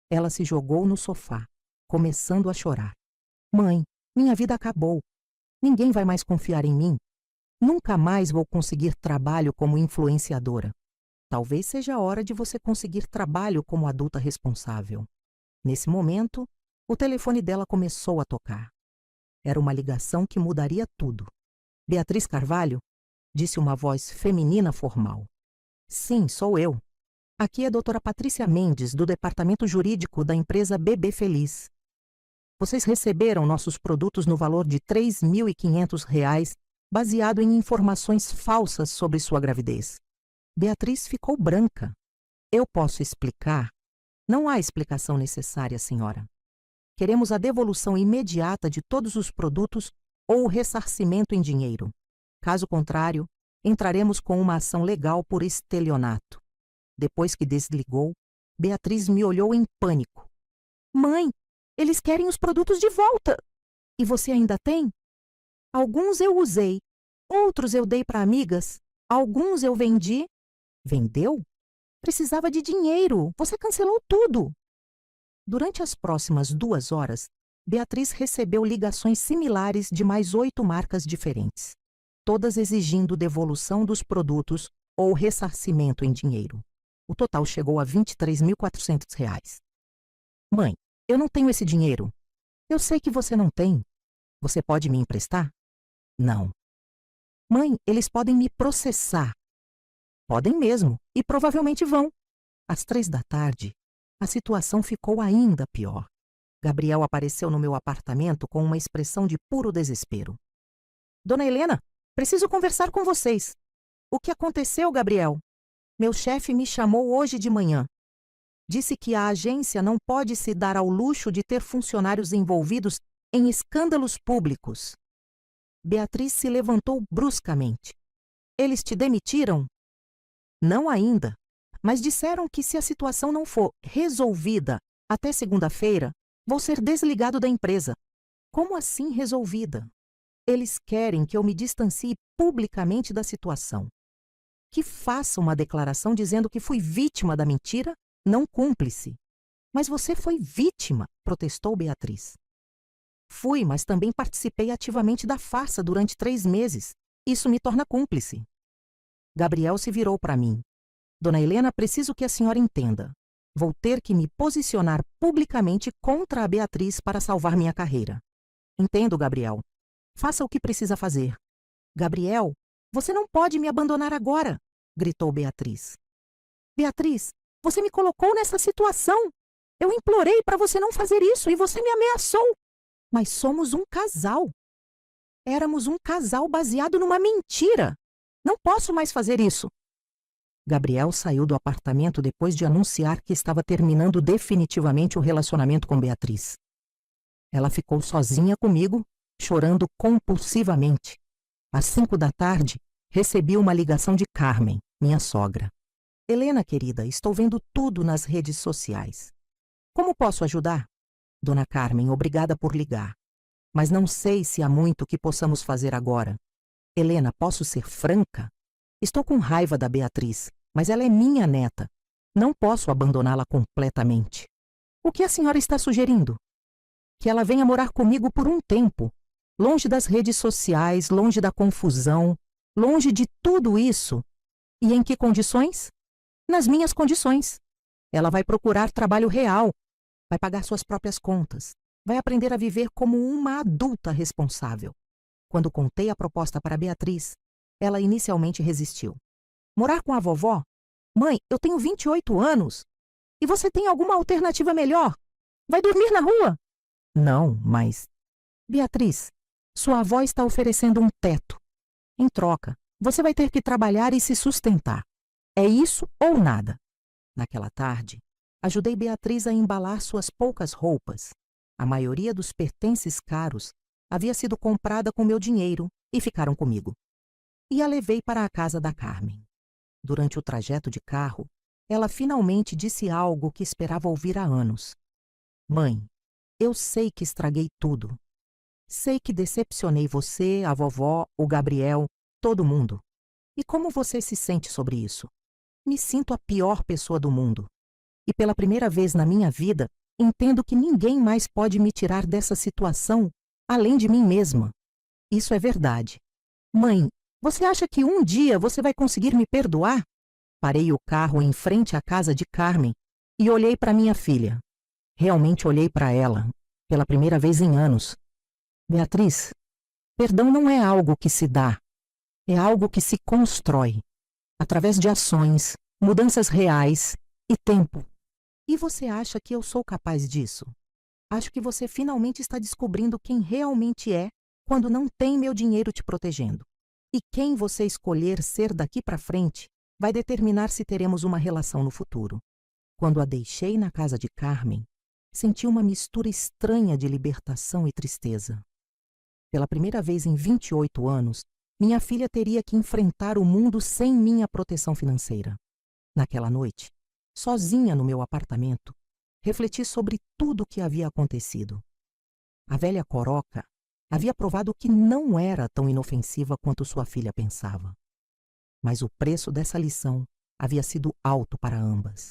Speaker 1: Ela se jogou no sofá, começando a chorar. Mãe, minha vida acabou. Ninguém vai mais confiar em mim. Nunca mais vou conseguir trabalho como influenciadora. Talvez seja a hora de você conseguir trabalho como adulta responsável. Nesse momento, o telefone dela começou a tocar. Era uma ligação que mudaria tudo. Beatriz Carvalho? Disse uma voz feminina formal. Sim, sou eu. Aqui é a doutora Patrícia Mendes, do departamento jurídico da empresa Bebê Feliz. Vocês receberam nossos produtos no valor de R$ 3.500, baseado em informações falsas sobre sua gravidez. Beatriz ficou branca. Eu posso explicar? Não há explicação necessária, senhora. Queremos a devolução imediata de todos os produtos ou o ressarcimento em dinheiro. Caso contrário, entraremos com uma ação legal por estelionato. Depois que desligou, Beatriz me olhou em pânico. Mãe, eles querem os produtos de volta. E você ainda tem? Alguns eu usei, outros eu dei para amigas, alguns eu vendi. Vendeu? Precisava de dinheiro. Você cancelou tudo. Durante as próximas 2 horas, Beatriz recebeu ligações similares de mais 8 marcas diferentes, todas exigindo devolução dos produtos ou ressarcimento em dinheiro. O total chegou a R$ 23.400. Mãe, eu não tenho esse dinheiro. Eu sei que você não tem. Você pode me emprestar? Não. Mãe, eles podem me processar. Podem mesmo, e provavelmente vão. Às 3 da tarde, a situação ficou ainda pior. Gabriel apareceu no meu apartamento com uma expressão de puro desespero. Dona Helena, preciso conversar com vocês. O que aconteceu, Gabriel? Meu chefe me chamou hoje de manhã. Disse que a agência não pode se dar ao luxo de ter funcionários envolvidos em escândalos públicos. Beatriz se levantou bruscamente. Eles te demitiram? Não ainda, mas disseram que se a situação não for resolvida até segunda-feira, vou ser desligado da empresa. Como assim resolvida? Eles querem que eu me distancie publicamente da situação. Que faça uma declaração dizendo que fui vítima da mentira, não cúmplice. Mas você foi vítima, protestou Beatriz. Fui, mas também participei ativamente da farsa durante 3 meses. Isso me torna cúmplice. Gabriel se virou para mim. Dona Helena, preciso que a senhora entenda. Vou ter que me posicionar publicamente contra a Beatriz para salvar minha carreira. Entendo, Gabriel. Faça o que precisa fazer. Gabriel, você não pode me abandonar agora, gritou Beatriz. Beatriz, você me colocou nessa situação. Eu implorei para você não fazer isso e você me ameaçou. Mas somos um casal. Éramos um casal baseado numa mentira. Não posso mais fazer isso. Gabriel saiu do apartamento depois de anunciar que estava terminando definitivamente o relacionamento com Beatriz. Ela ficou sozinha comigo, chorando compulsivamente. Às 5 da tarde, recebi uma ligação de Carmen, minha sogra. Helena, querida, estou vendo tudo nas redes sociais. Como posso ajudar? Dona Carmen, obrigada por ligar. Mas não sei se há muito que possamos fazer agora. Helena, posso ser franca? Estou com raiva da Beatriz, mas ela é minha neta. Não posso abandoná-la completamente. O que a senhora está sugerindo? Que ela venha morar comigo por um tempo, longe das redes sociais, longe da confusão, longe de tudo isso. E em que condições? Nas minhas condições. Ela vai procurar trabalho real, vai pagar suas próprias contas, vai aprender a viver como uma adulta responsável. Quando contei a proposta para Beatriz, ela inicialmente resistiu. Morar com a vovó? Mãe, eu tenho 28 anos. E você tem alguma alternativa melhor? Vai dormir na rua? Não, mas... Beatriz, sua avó está oferecendo um teto. Em troca, você vai ter que trabalhar e se sustentar. É isso ou nada. Naquela tarde, ajudei Beatriz a embalar suas poucas roupas. A maioria dos pertences caros havia sido comprada com meu dinheiro e ficaram comigo. E a levei para a casa da Carmen. Durante o trajeto de carro, ela finalmente disse algo que esperava ouvir há anos. Mãe, eu sei que estraguei tudo. Sei que decepcionei você, a vovó, o Gabriel, todo mundo. E como você se sente sobre isso? Me sinto a pior pessoa do mundo. E pela primeira vez na minha vida, entendo que ninguém mais pode me tirar dessa situação além de mim mesma. Isso é verdade. Mãe, você acha que um dia você vai conseguir me perdoar? Parei o carro em frente à casa de Carmen e olhei para minha filha. Realmente olhei para ela, pela primeira vez em anos. Beatriz, perdão não é algo que se dá, é algo que se constrói, através de ações, mudanças reais e tempo. E você acha que eu sou capaz disso? Acho que você finalmente está descobrindo quem realmente é quando não tem meu dinheiro te protegendo. E quem você escolher ser daqui para frente vai determinar se teremos uma relação no futuro. Quando a deixei na casa de Carmen, senti uma mistura estranha de libertação e tristeza. Pela primeira vez em 28 anos, minha filha teria que enfrentar o mundo sem minha proteção financeira. Naquela noite, sozinha no meu apartamento, refleti sobre tudo o que havia acontecido. A velha Coroca havia provado que não era tão inofensiva quanto sua filha pensava. Mas o preço dessa lição havia sido alto para ambas.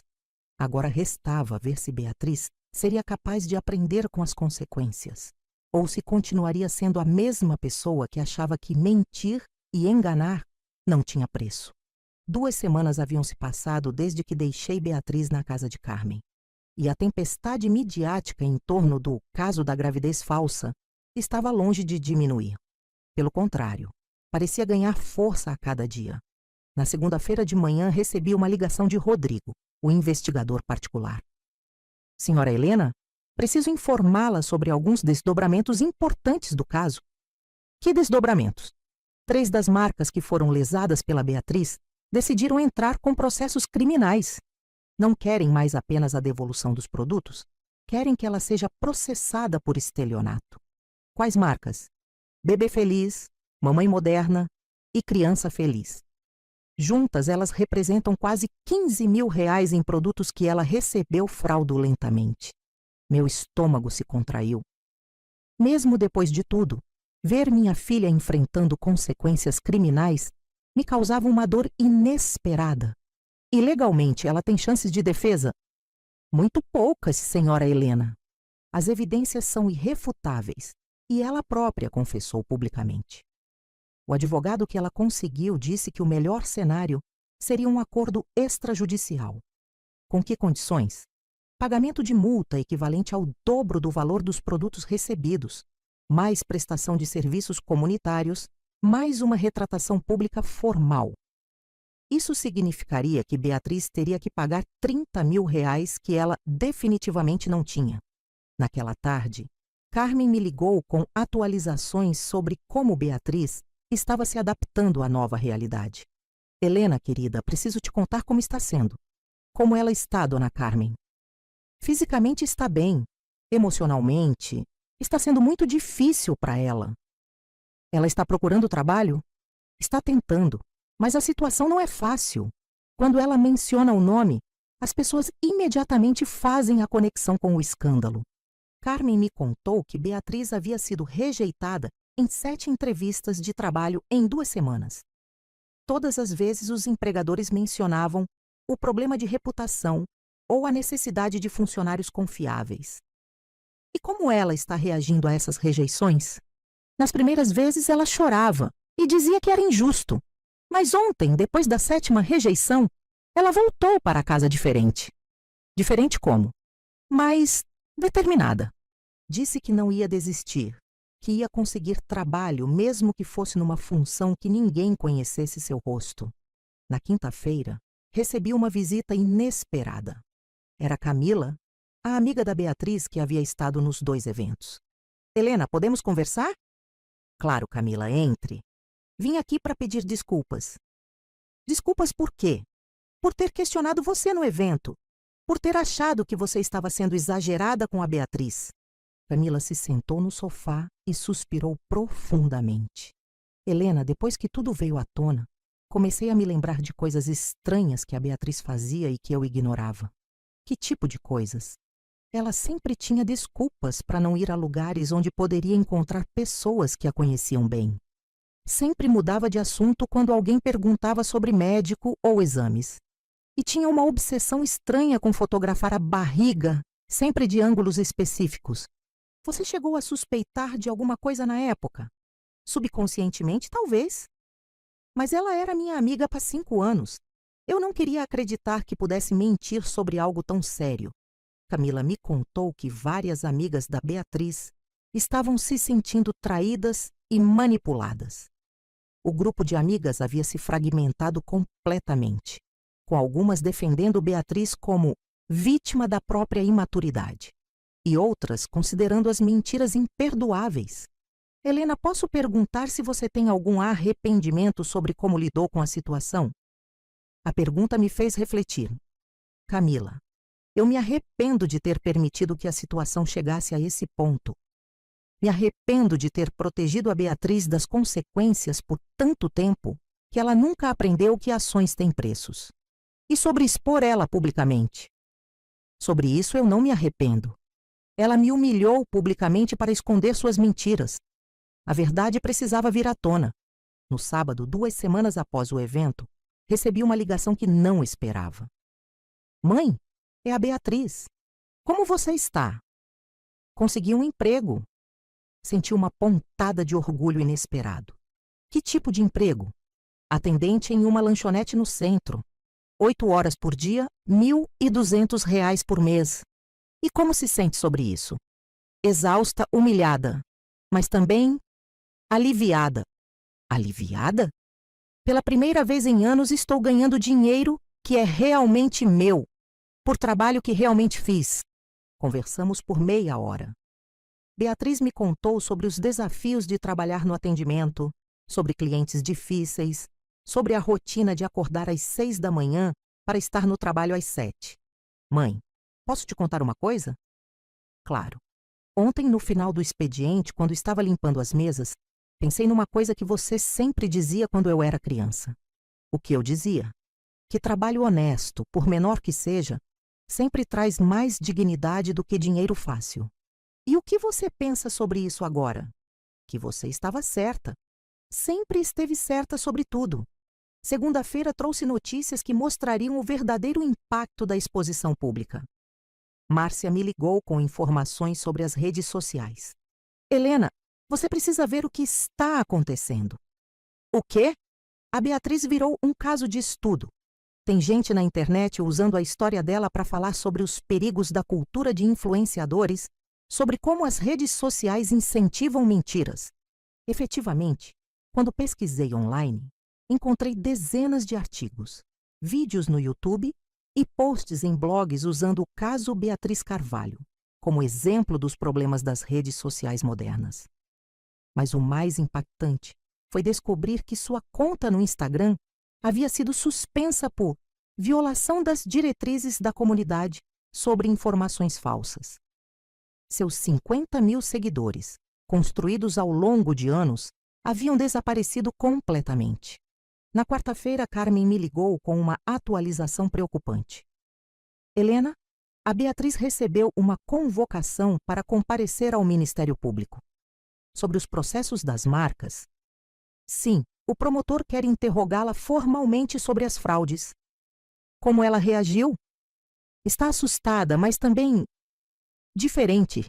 Speaker 1: Agora restava ver se Beatriz seria capaz de aprender com as consequências, ou se continuaria sendo a mesma pessoa que achava que mentir e enganar não tinha preço. 2 semanas haviam se passado desde que deixei Beatriz na casa de Carmen, e a tempestade midiática em torno do caso da gravidez falsa estava longe de diminuir. Pelo contrário, parecia ganhar força a cada dia. Na segunda-feira de manhã, recebi uma ligação de Rodrigo, o investigador particular. Senhora Helena, preciso informá-la sobre alguns desdobramentos importantes do caso. Que desdobramentos? 3 das marcas que foram lesadas pela Beatriz decidiram entrar com processos criminais. Não querem mais apenas a devolução dos produtos, querem que ela seja processada por estelionato. Quais marcas? Bebê Feliz, Mamãe Moderna e Criança Feliz. Juntas, elas representam quase R$ 15 mil em produtos que ela recebeu fraudulentamente. Meu estômago se contraiu. Mesmo depois de tudo, ver minha filha enfrentando consequências criminais me causava uma dor inesperada. E legalmente ela tem chances de defesa? Muito poucas, senhora Helena. As evidências são irrefutáveis e ela própria confessou publicamente. O advogado que ela conseguiu disse que o melhor cenário seria um acordo extrajudicial. Com que condições? Pagamento de multa equivalente ao dobro do valor dos produtos recebidos, mais prestação de serviços comunitários, mais uma retratação pública formal. Isso significaria que Beatriz teria que pagar R$ 30 mil que ela definitivamente não tinha. Naquela tarde, Carmen me ligou com atualizações sobre como Beatriz estava se adaptando à nova realidade. Helena, querida, preciso te contar como está sendo. Como ela está, dona Carmen? Fisicamente está bem. Emocionalmente, está sendo muito difícil para ela. Ela está procurando trabalho? Está tentando, mas a situação não é fácil. Quando ela menciona o nome, as pessoas imediatamente fazem a conexão com o escândalo. Carmen me contou que Beatriz havia sido rejeitada em 7 entrevistas de trabalho em 2 semanas. Todas as vezes os empregadores mencionavam o problema de reputação ou a necessidade de funcionários confiáveis. E como ela está reagindo a essas rejeições? Nas primeiras vezes ela chorava e dizia que era injusto. Mas ontem, depois da 7ª rejeição, ela voltou para a casa diferente. Diferente como? Mas determinada. Disse que não ia desistir, que ia conseguir trabalho mesmo que fosse numa função que ninguém conhecesse seu rosto. Na quinta-feira, recebi uma visita inesperada. Era Camila, a amiga da Beatriz que havia estado nos 2 eventos. Helena, podemos conversar? Claro, Camila, entre. Vim aqui para pedir desculpas. Desculpas por quê? Por ter questionado você no evento. Por ter achado que você estava sendo exagerada com a Beatriz. Camila se sentou no sofá e suspirou profundamente. Helena, depois que tudo veio à tona, comecei a me lembrar de coisas estranhas que a Beatriz fazia e que eu ignorava. Que tipo de coisas? Ela sempre tinha desculpas para não ir a lugares onde poderia encontrar pessoas que a conheciam bem. Sempre mudava de assunto quando alguém perguntava sobre médico ou exames. E tinha uma obsessão estranha com fotografar a barriga, sempre de ângulos específicos. Você chegou a suspeitar de alguma coisa na época? Subconscientemente, talvez. Mas ela era minha amiga há 5 anos. Eu não queria acreditar que pudesse mentir sobre algo tão sério. Camila me contou que várias amigas da Beatriz estavam se sentindo traídas e manipuladas. O grupo de amigas havia se fragmentado completamente, com algumas defendendo Beatriz como vítima da própria imaturidade, e outras considerando as mentiras imperdoáveis. Helena, posso perguntar se você tem algum arrependimento sobre como lidou com a situação? A pergunta me fez refletir. Camila, eu me arrependo de ter permitido que a situação chegasse a esse ponto. Me arrependo de ter protegido a Beatriz das consequências por tanto tempo que ela nunca aprendeu que ações têm preços. E sobre expor ela publicamente. Sobre isso eu não me arrependo. Ela me humilhou publicamente para esconder suas mentiras. A verdade precisava vir à tona. No sábado, 2 semanas após o evento, recebi uma ligação que não esperava. Mãe, é a Beatriz. Como você está? Consegui um emprego. Senti uma pontada de orgulho inesperado. Que tipo de emprego? Atendente em uma lanchonete no centro. 8 horas por dia, R$ 1.200 por mês. E como se sente sobre isso? Exausta, humilhada, mas também aliviada. Aliviada? Pela primeira vez em anos estou ganhando dinheiro que é realmente meu, por trabalho que realmente fiz. Conversamos por meia hora. Beatriz me contou sobre os desafios de trabalhar no atendimento, sobre clientes difíceis, sobre a rotina de acordar às 6 da manhã para estar no trabalho às 7. Mãe, posso te contar uma coisa? Claro. Ontem, no final do expediente, quando estava limpando as mesas, pensei numa coisa que você sempre dizia quando eu era criança. O que eu dizia? Que trabalho honesto, por menor que seja, sempre traz mais dignidade do que dinheiro fácil. E o que você pensa sobre isso agora? Que você estava certa. Sempre esteve certa sobre tudo. Segunda-feira trouxe notícias que mostrariam o verdadeiro impacto da exposição pública. Márcia me ligou com informações sobre as redes sociais. Helena, você precisa ver o que está acontecendo. O quê? A Beatriz virou um caso de estudo. Tem gente na internet usando a história dela para falar sobre os perigos da cultura de influenciadores, sobre como as redes sociais incentivam mentiras. Efetivamente, quando pesquisei online, encontrei dezenas de artigos, vídeos no YouTube e posts em blogs usando o caso Beatriz Carvalho como exemplo dos problemas das redes sociais modernas. Mas o mais impactante foi descobrir que sua conta no Instagram havia sido suspensa por violação das diretrizes da comunidade sobre informações falsas. Seus 50 mil seguidores, construídos ao longo de anos, haviam desaparecido completamente. Na quarta-feira, Carmen me ligou com uma atualização preocupante. Helena, a Beatriz recebeu uma convocação para comparecer ao Ministério Público. Sobre os processos das marcas, sim, o promotor quer interrogá-la formalmente sobre as fraudes. Como ela reagiu? Está assustada, mas também diferente.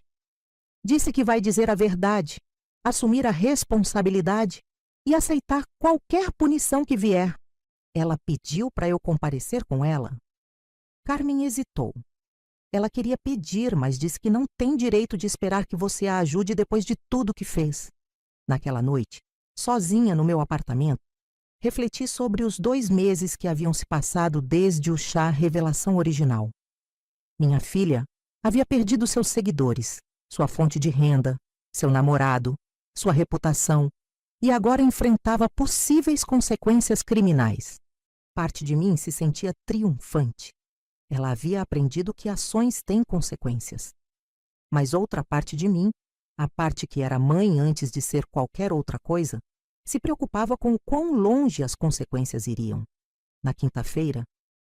Speaker 1: Disse que vai dizer a verdade, assumir a responsabilidade e aceitar qualquer punição que vier. Ela pediu para eu comparecer com ela? Carmen hesitou. Ela queria pedir, mas disse que não tem direito de esperar que você a ajude depois de tudo que fez. Naquela noite, sozinha no meu apartamento, refleti sobre os 2 meses que haviam se passado desde o chá Revelação Original. Minha filha havia perdido seus seguidores, sua fonte de renda, seu namorado, sua reputação, e agora enfrentava possíveis consequências criminais. Parte de mim se sentia triunfante. Ela havia aprendido que ações têm consequências. Mas outra parte de mim, a parte que era mãe antes de ser qualquer outra coisa, se preocupava com o quão longe as consequências iriam. Na quinta-feira,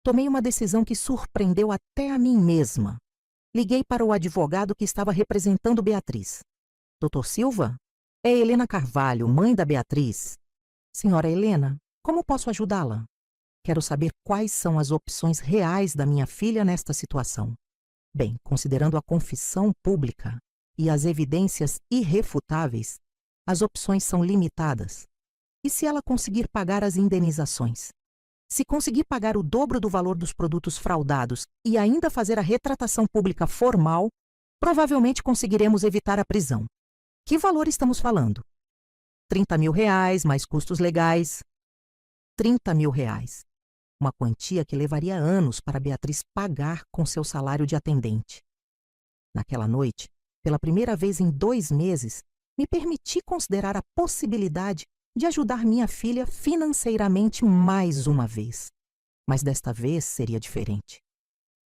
Speaker 1: tomei uma decisão que surpreendeu até a mim mesma. Liguei para o advogado que estava representando Beatriz. Dr. Silva? É Helena Carvalho, mãe da Beatriz. Senhora Helena, como posso ajudá-la? Quero saber quais são as opções reais da minha filha nesta situação. Bem, considerando a confissão pública e as evidências irrefutáveis, as opções são limitadas. E se ela conseguir pagar as indenizações? Se conseguir pagar o dobro do valor dos produtos fraudados e ainda fazer a retratação pública formal, provavelmente conseguiremos evitar a prisão. Que valor estamos falando? R$30.000 mais custos legais. R$30.000. Uma quantia que levaria anos para Beatriz pagar com seu salário de atendente. Naquela noite, pela primeira vez em 2 meses, me permiti considerar a possibilidade de ajudar minha filha financeiramente mais uma vez. Mas desta vez seria diferente.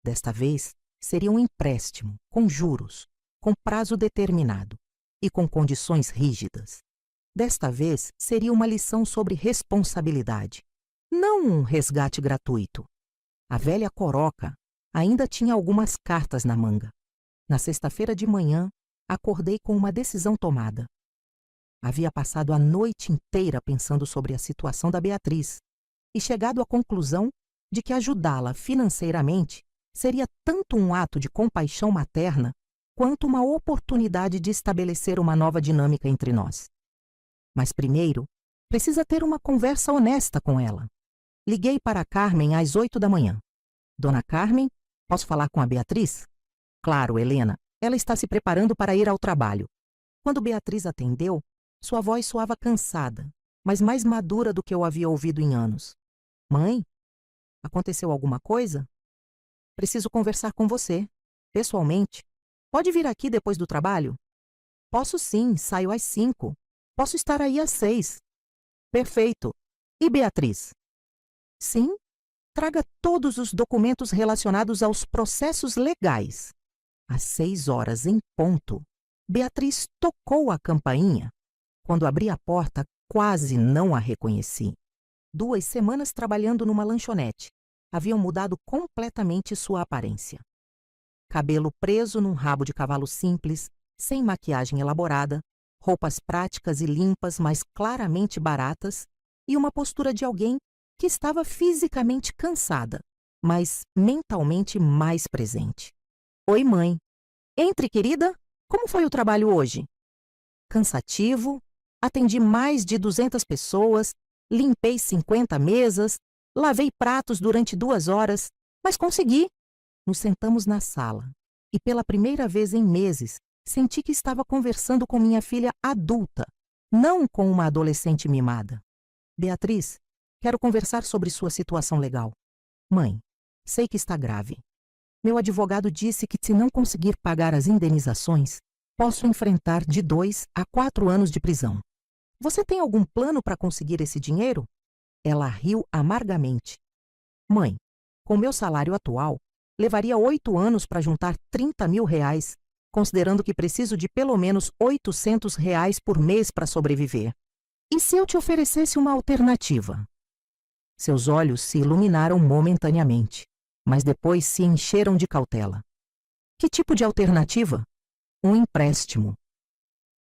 Speaker 1: Desta vez seria um empréstimo, com juros, com prazo determinado e com condições rígidas. Desta vez seria uma lição sobre responsabilidade, não um resgate gratuito. A velha Coroca ainda tinha algumas cartas na manga. Na sexta-feira de manhã, acordei com uma decisão tomada. Havia passado a noite inteira pensando sobre a situação da Beatriz e chegado à conclusão de que ajudá-la financeiramente seria tanto um ato de compaixão materna quanto uma oportunidade de estabelecer uma nova dinâmica entre nós. Mas primeiro, precisa ter uma conversa honesta com ela. Liguei para a Carmen às 8 da manhã. Dona Carmen, posso falar com a Beatriz? Claro, Helena, ela está se preparando para ir ao trabalho. Quando Beatriz atendeu, sua voz soava cansada, mas mais madura do que eu havia ouvido em anos. Mãe, aconteceu alguma coisa? Preciso conversar com você, pessoalmente. Pode vir aqui depois do trabalho? Posso sim, saio às 5. Posso estar aí às 6. Perfeito. E Beatriz? Sim, traga todos os documentos relacionados aos processos legais. Às 6 horas em ponto, Beatriz tocou a campainha. Quando abri a porta, quase não a reconheci. 2 semanas trabalhando numa lanchonete haviam mudado completamente sua aparência. Cabelo preso num rabo de cavalo simples, sem maquiagem elaborada, roupas práticas e limpas, mas claramente baratas, e uma postura de alguém que estava fisicamente cansada, mas mentalmente mais presente. Oi, mãe. Entre, querida. Como foi o trabalho hoje? Cansativo. Atendi mais de 200 pessoas, limpei 50 mesas, lavei pratos durante 2 horas, mas consegui. Nos sentamos na sala e pela primeira vez em meses senti que estava conversando com minha filha adulta, não com uma adolescente mimada. Beatriz, quero conversar sobre sua situação legal. Mãe, sei que está grave. Meu advogado disse que se não conseguir pagar as indenizações, posso enfrentar de 2 a 4 anos de prisão. Você tem algum plano para conseguir esse dinheiro? Ela riu amargamente. Mãe, com meu salário atual, levaria 8 anos para juntar R$30.000, considerando que preciso de pelo menos R$800 por mês para sobreviver. E se eu te oferecesse uma alternativa? Seus olhos se iluminaram momentaneamente, mas depois se encheram de cautela. Que tipo de alternativa? Um empréstimo.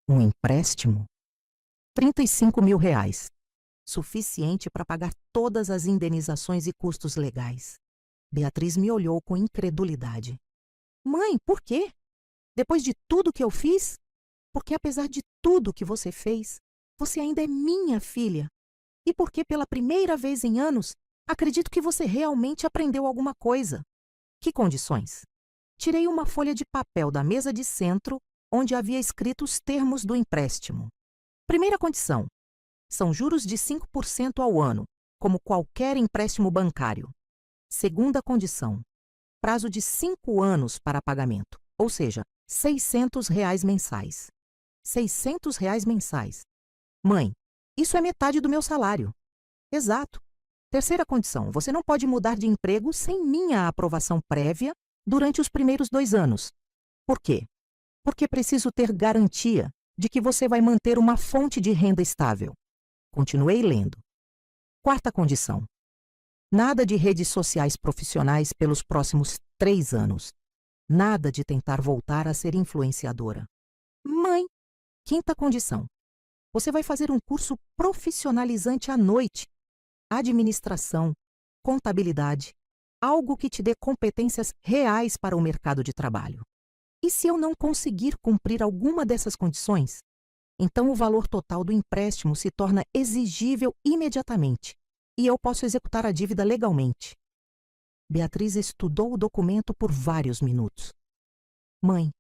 Speaker 1: Um empréstimo? R$35.000. Suficiente para pagar todas as indenizações e custos legais. Beatriz me olhou com incredulidade. Mãe, por quê? Depois de tudo que eu fiz? Porque apesar de tudo que você fez, você ainda é minha filha. E porque pela primeira vez em anos, acredito que você realmente aprendeu alguma coisa. Que condições? Tirei uma folha de papel da mesa de centro, onde havia escrito os termos do empréstimo. Primeira condição: são juros de 5% ao ano, como qualquer empréstimo bancário. Segunda condição: prazo de 5 anos para pagamento, ou seja, R$ 600 mensais. R$ 600 mensais. Mãe, isso é metade do meu salário. Exato. Terceira condição: você não pode mudar de emprego sem minha aprovação prévia durante os primeiros 2 anos. Por quê? Porque preciso ter garantia de que você vai manter uma fonte de renda estável. Continuei lendo. Quarta condição: nada de redes sociais profissionais pelos próximos 3 anos. Nada de tentar voltar a ser influenciadora. Mãe! Quinta condição: você vai fazer um curso profissionalizante à noite. Administração, contabilidade, algo que te dê competências reais para o mercado de trabalho. E se eu não conseguir cumprir alguma dessas condições, então o valor total do empréstimo se torna exigível imediatamente e eu posso executar a dívida legalmente. Beatriz estudou o documento por vários minutos. Mãe,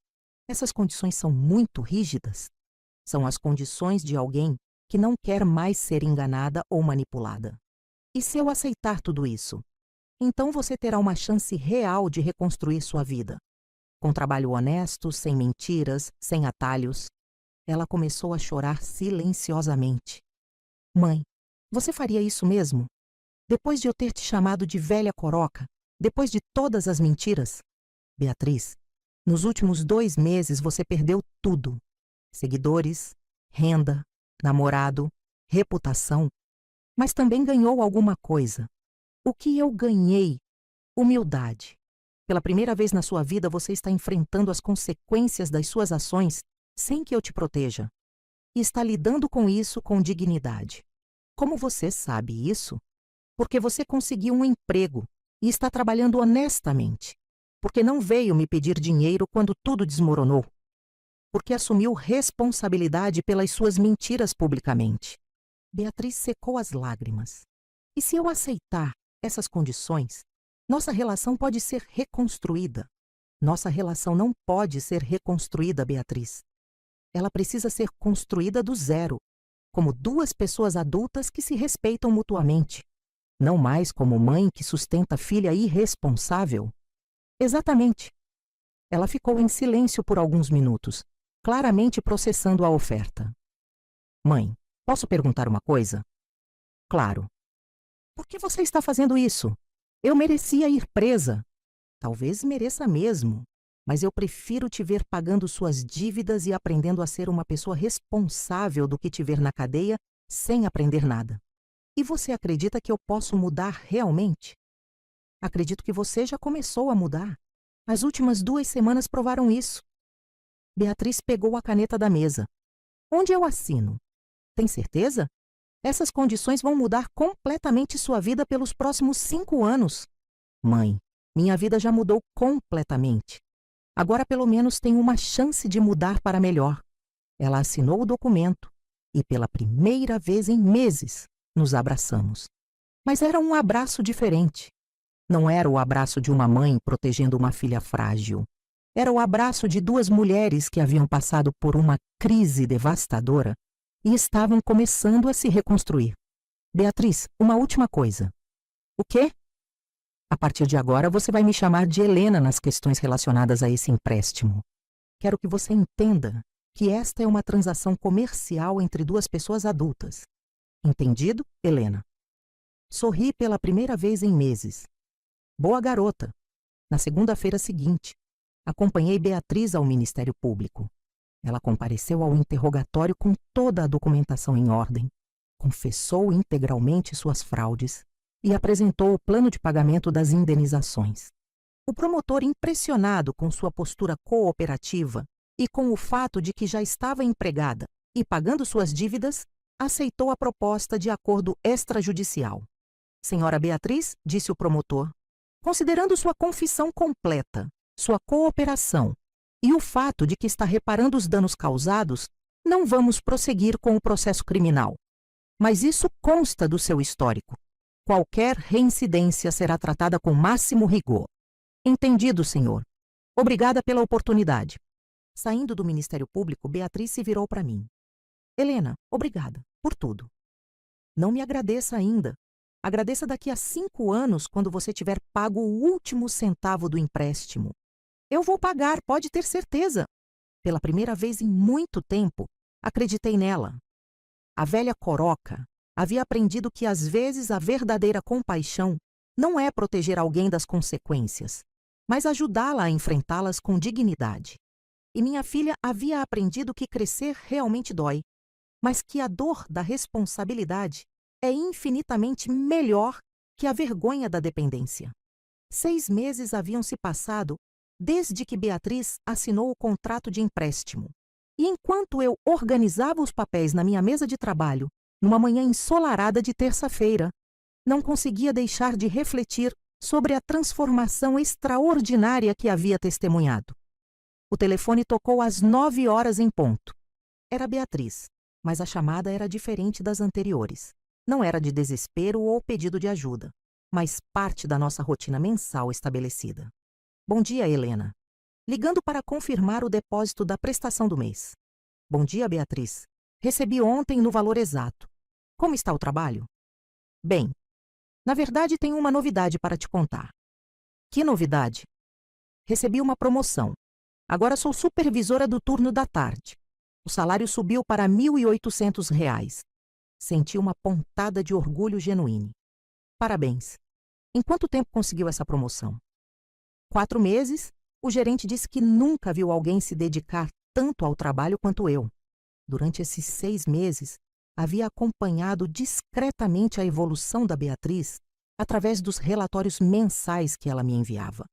Speaker 1: essas condições são muito rígidas. São as condições de alguém que não quer mais ser enganada ou manipulada. E se eu aceitar tudo isso, então você terá uma chance real de reconstruir sua vida. Com trabalho honesto, sem mentiras, sem atalhos. Ela começou a chorar silenciosamente. Mãe, você faria isso mesmo? Depois de eu ter te chamado de velha coroca? Depois de todas as mentiras? Beatriz, nos últimos 2 meses você perdeu tudo. Seguidores, renda, namorado, reputação. Mas também ganhou alguma coisa. O que eu ganhei? Humildade. Pela primeira vez na sua vida você está enfrentando as consequências das suas ações sem que eu te proteja. E está lidando com isso com dignidade. Como você sabe isso? Porque você conseguiu um emprego e está trabalhando honestamente. Porque não veio me pedir dinheiro quando tudo desmoronou. Porque assumiu responsabilidade pelas suas mentiras publicamente. Beatriz secou as lágrimas. E se eu aceitar essas condições, nossa relação pode ser reconstruída. Nossa relação não pode ser reconstruída, Beatriz. Ela precisa ser construída do zero, como 2 pessoas adultas que se respeitam mutuamente. Não mais como mãe que sustenta filha irresponsável. Exatamente. Ela ficou em silêncio por alguns minutos, claramente processando a oferta. Mãe, posso perguntar uma coisa? Claro. Por que você está fazendo isso? Eu merecia ir presa. Talvez mereça mesmo, mas eu prefiro te ver pagando suas dívidas e aprendendo a ser uma pessoa responsável do que te ver na cadeia sem aprender nada. E você acredita que eu posso mudar realmente? Acredito que você já começou a mudar. As últimas 2 semanas provaram isso. Beatriz pegou a caneta da mesa. Onde eu assino? Tem certeza? Essas condições vão mudar completamente sua vida pelos próximos 5 anos. Mãe, minha vida já mudou completamente. Agora pelo menos tenho uma chance de mudar para melhor. Ela assinou o documento e pela primeira vez em meses nos abraçamos. Mas era um abraço diferente. Não era o abraço de uma mãe protegendo uma filha frágil. Era o abraço de 2 mulheres que haviam passado por uma crise devastadora e estavam começando a se reconstruir. Beatriz, uma última coisa. O quê? A partir de agora você vai me chamar de Helena nas questões relacionadas a esse empréstimo. Quero que você entenda que esta é uma transação comercial entre 2 pessoas adultas. Entendido, Helena? Sorri pela primeira vez em meses. Boa garota. Na segunda-feira seguinte, acompanhei Beatriz ao Ministério Público. Ela compareceu ao interrogatório com toda a documentação em ordem, confessou integralmente suas fraudes e apresentou o plano de pagamento das indenizações. O promotor, impressionado com sua postura cooperativa e com o fato de que já estava empregada e pagando suas dívidas, aceitou a proposta de acordo extrajudicial. Senhora Beatriz, disse o promotor, considerando sua confissão completa, sua cooperação e o fato de que está reparando os danos causados, não vamos prosseguir com o processo criminal. Mas isso consta do seu histórico. Qualquer reincidência será tratada com máximo rigor. Entendido, senhor. Obrigada pela oportunidade. Saindo do Ministério Público, Beatriz se virou para mim. Helena, obrigada por tudo. Não me agradeça ainda. Agradeça daqui a 5 anos quando você tiver pago o último centavo do empréstimo. Eu vou pagar, pode ter certeza. Pela primeira vez em muito tempo, acreditei nela. A velha Coroca havia aprendido que às vezes a verdadeira compaixão não é proteger alguém das consequências, mas ajudá-la a enfrentá-las com dignidade. E minha filha havia aprendido que crescer realmente dói, mas que a dor da responsabilidade é infinitamente melhor que a vergonha da dependência. 6 meses haviam se passado desde que Beatriz assinou o contrato de empréstimo. E enquanto eu organizava os papéis na minha mesa de trabalho, numa manhã ensolarada de terça-feira, não conseguia deixar de refletir sobre a transformação extraordinária que havia testemunhado. O telefone tocou às 9 horas em ponto. Era Beatriz, mas a chamada era diferente das anteriores. Não era de desespero ou pedido de ajuda, mas parte da nossa rotina mensal estabelecida. Bom dia, Helena. Ligando para confirmar o depósito da prestação do mês. Bom dia, Beatriz. Recebi ontem no valor exato. Como está o trabalho? Bem, na verdade tenho uma novidade para te contar. Que novidade? Recebi uma promoção. Agora sou supervisora do turno da tarde. O salário subiu para R$ 1.800. Senti uma pontada de orgulho genuíno. Parabéns. Em quanto tempo conseguiu essa promoção? 4 meses. O gerente disse que nunca viu alguém se dedicar tanto ao trabalho quanto eu. Durante esses 6 meses, havia acompanhado discretamente a evolução da Beatriz através dos relatórios mensais que ela me enviava.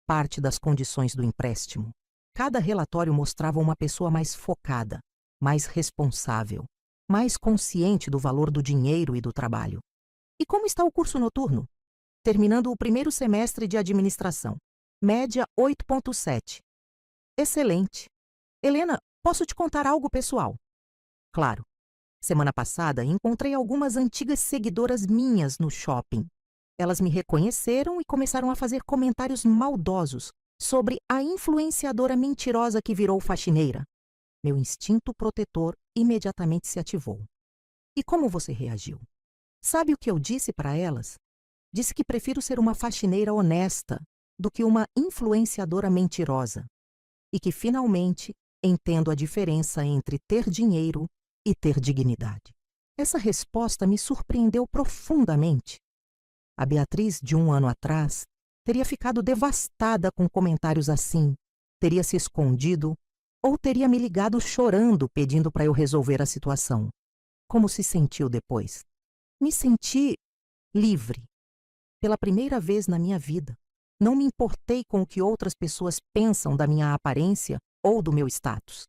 Speaker 1: Parte das condições do empréstimo. Cada relatório mostrava uma pessoa mais focada, mais responsável, mais consciente do valor do dinheiro e do trabalho. E como está o curso noturno? Terminando o primeiro semestre de administração. Média 8,7. Excelente. Helena, posso te contar algo pessoal? Claro. Semana passada, encontrei algumas antigas seguidoras minhas no shopping. Elas me reconheceram e começaram a fazer comentários maldosos sobre a influenciadora mentirosa que virou faxineira. Meu instinto protetor imediatamente se ativou. E como você reagiu? Sabe o que eu disse para elas? Disse que prefiro ser uma faxineira honesta do que uma influenciadora mentirosa. E que, finalmente, entendo a diferença entre ter dinheiro e ter dignidade. Essa resposta me surpreendeu profundamente. A Beatriz, de 1 ano atrás, teria ficado devastada com comentários assim, teria se escondido ou teria me ligado chorando pedindo para eu resolver a situação. Como se sentiu depois? Me senti livre. Pela primeira vez na minha vida, não me importei com o que outras pessoas pensam da minha aparência ou do meu status.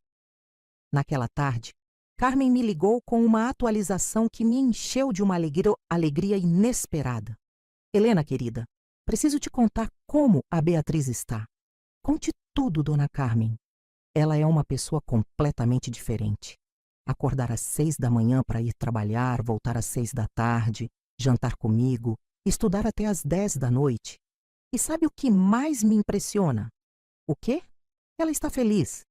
Speaker 1: Naquela tarde, Carmen me ligou com uma atualização que me encheu de uma alegria inesperada. Helena, querida, preciso te contar como a Beatriz está. Conte tudo, dona Carmen. Ela é uma pessoa completamente diferente. Acordar às 6 da manhã para ir trabalhar, voltar às 6 da tarde, jantar comigo, estudar até às 10 da noite. E sabe o que mais me impressiona? O quê? Ela está feliz,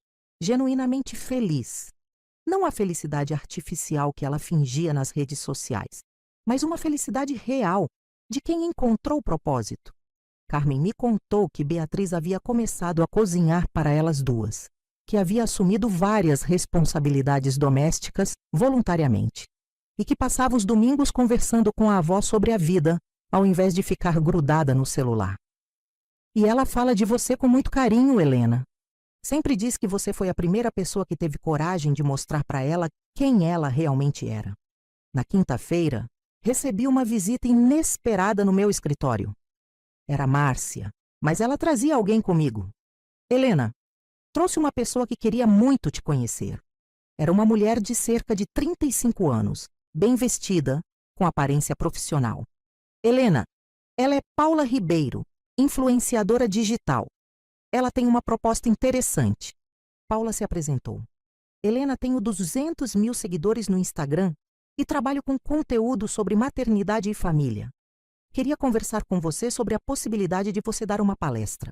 Speaker 1: genuinamente feliz. Não a felicidade artificial que ela fingia nas redes sociais, mas uma felicidade real, de quem encontrou o propósito. Carmen me contou que Beatriz havia começado a cozinhar para elas duas, que havia assumido várias responsabilidades domésticas voluntariamente e que passava os domingos conversando com a avó sobre a vida, ao invés de ficar grudada no celular. E ela fala de você com muito carinho, Helena. Sempre diz que você foi a primeira pessoa que teve coragem de mostrar para ela quem ela realmente era. Na quinta-feira, recebi uma visita inesperada no meu escritório. Era Márcia, mas ela trazia alguém comigo. Helena, trouxe uma pessoa que queria muito te conhecer. Era uma mulher de cerca de 35 anos, bem vestida, com aparência profissional. Helena, ela é Paula Ribeiro, influenciadora digital. Ela tem uma proposta interessante. Paula se apresentou. Helena, tenho 200 mil seguidores no Instagram e trabalho com conteúdo sobre maternidade e família. Queria conversar com você sobre a possibilidade de você dar uma palestra.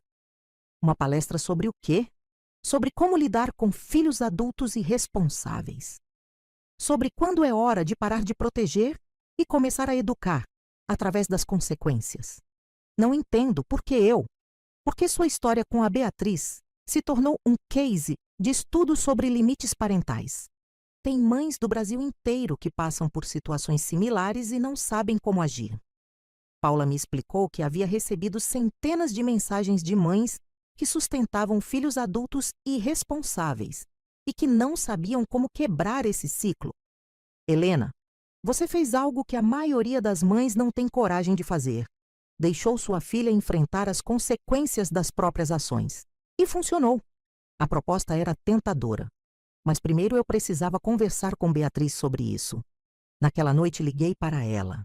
Speaker 1: Uma palestra sobre o quê? Sobre como lidar com filhos adultos irresponsáveis. Sobre quando é hora de parar de proteger e começar a educar, através das consequências. Não entendo por que eu, porque sua história com a Beatriz se tornou um case de estudo sobre limites parentais. Tem mães do Brasil inteiro que passam por situações similares e não sabem como agir. Paula me explicou que havia recebido centenas de mensagens de mães que sustentavam filhos adultos irresponsáveis e que não sabiam como quebrar esse ciclo. Helena, você fez algo que a maioria das mães não tem coragem de fazer. Deixou sua filha enfrentar as consequências das próprias ações. E funcionou. A proposta era tentadora. Mas primeiro eu precisava conversar com Beatriz sobre isso. Naquela noite liguei para ela.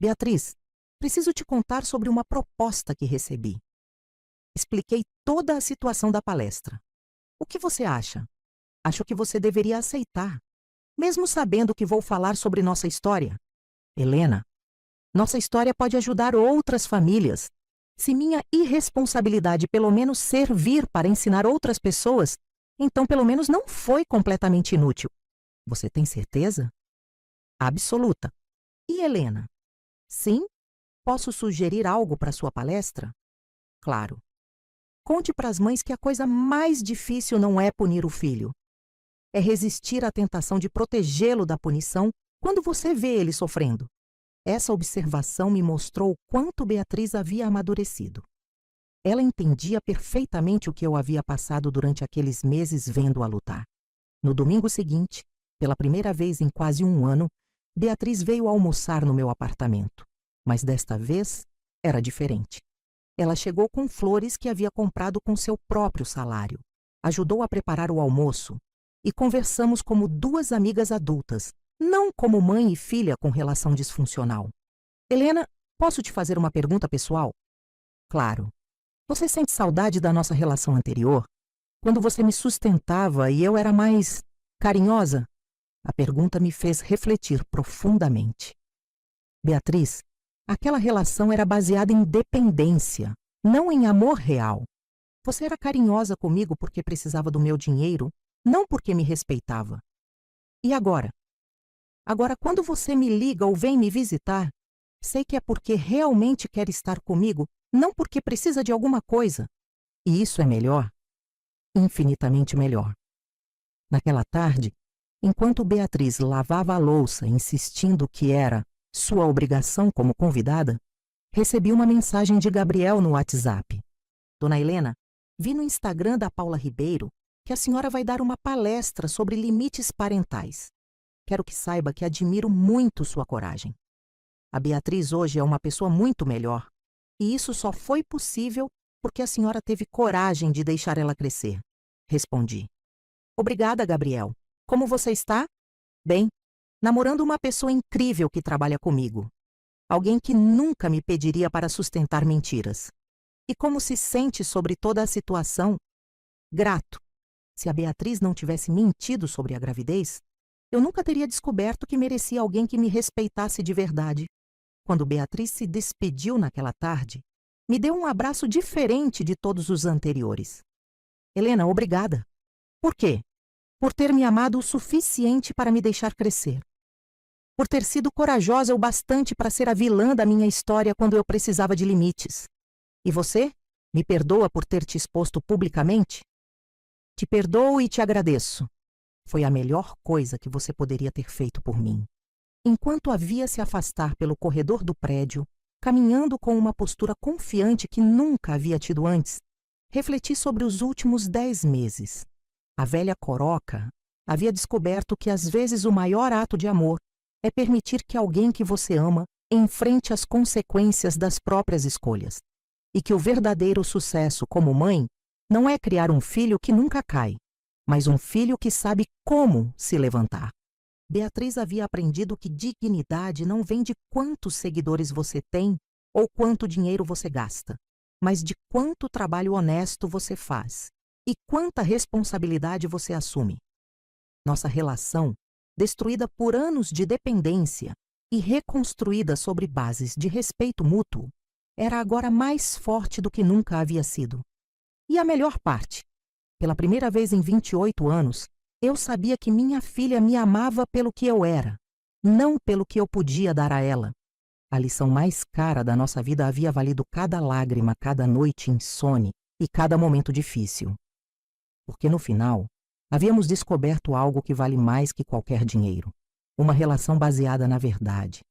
Speaker 1: Beatriz, preciso te contar sobre uma proposta que recebi. Expliquei toda a situação da palestra. O que você acha? Acho que você deveria aceitar, mesmo sabendo que vou falar sobre nossa história. Helena, nossa história pode ajudar outras famílias. Se minha irresponsabilidade pelo menos servir para ensinar outras pessoas, então pelo menos não foi completamente inútil. Você tem certeza? Absoluta. E Helena? Sim? Posso sugerir algo para sua palestra? Claro. Conte para as mães que a coisa mais difícil não é punir o filho. É resistir à tentação de protegê-lo da punição quando você vê ele sofrendo. Essa observação me mostrou o quanto Beatriz havia amadurecido. Ela entendia perfeitamente o que eu havia passado durante aqueles meses vendo-a lutar. No domingo seguinte, pela primeira vez em quase um ano, Beatriz veio almoçar no meu apartamento. Mas desta vez era diferente. Ela chegou com flores que havia comprado com seu próprio salário. Ajudou a preparar o almoço e conversamos como duas amigas adultas, não como mãe e filha com relação disfuncional. Helena, posso te fazer uma pergunta pessoal? Claro. Você sente saudade da nossa relação anterior? Quando você me sustentava e eu era mais carinhosa? A pergunta me fez refletir profundamente. Beatriz, aquela relação era baseada em dependência, não em amor real. Você era carinhosa comigo porque precisava do meu dinheiro, não porque me respeitava. E agora? Agora, quando você me liga ou vem me visitar, sei que é porque realmente quer estar comigo, não porque precisa de alguma coisa. E isso é melhor? Infinitamente melhor. Naquela tarde, enquanto Beatriz lavava a louça, insistindo que era sua obrigação como convidada, recebi uma mensagem de Gabriel no WhatsApp. Dona Helena, vi no Instagram da Paula Ribeiro que a senhora vai dar uma palestra sobre limites parentais. Quero que saiba que admiro muito sua coragem. A Beatriz hoje é uma pessoa muito melhor. E isso só foi possível porque a senhora teve coragem de deixar ela crescer. Respondi. Obrigada, Gabriel. Como você está? Bem, namorando uma pessoa incrível que trabalha comigo. Alguém que nunca me pediria para sustentar mentiras. E como se sente sobre toda a situação? Grato. Se a Beatriz não tivesse mentido sobre a gravidez, eu nunca teria descoberto que merecia alguém que me respeitasse de verdade. Quando Beatriz se despediu naquela tarde, me deu um abraço diferente de todos os anteriores. Helena, obrigada. Por quê? Por ter me amado o suficiente para me deixar crescer. Por ter sido corajosa o bastante para ser a vilã da minha história quando eu precisava de limites. E você? Me perdoa por ter te exposto publicamente? Te perdoo e te agradeço. Foi a melhor coisa que você poderia ter feito por mim. Enquanto a via se afastar pelo corredor do prédio, caminhando com uma postura confiante que nunca havia tido antes, refleti sobre os últimos 10 meses. A velha Coroca havia descoberto que às vezes o maior ato de amor é permitir que alguém que você ama enfrente as consequências das próprias escolhas. E que o verdadeiro sucesso como mãe não é criar um filho que nunca cai, mas um filho que sabe como se levantar. Beatriz havia aprendido que dignidade não vem de quantos seguidores você tem ou quanto dinheiro você gasta, mas de quanto trabalho honesto você faz e quanta responsabilidade você assume. Nossa relação, destruída por anos de dependência e reconstruída sobre bases de respeito mútuo, era agora mais forte do que nunca havia sido. E a melhor parte, pela primeira vez em 28 anos, eu sabia que minha filha me amava pelo que eu era, não pelo que eu podia dar a ela. A lição mais cara da nossa vida havia valido cada lágrima, cada noite insone e cada momento difícil. Porque no final, havíamos descoberto algo que vale mais que qualquer dinheiro. Uma relação baseada na verdade,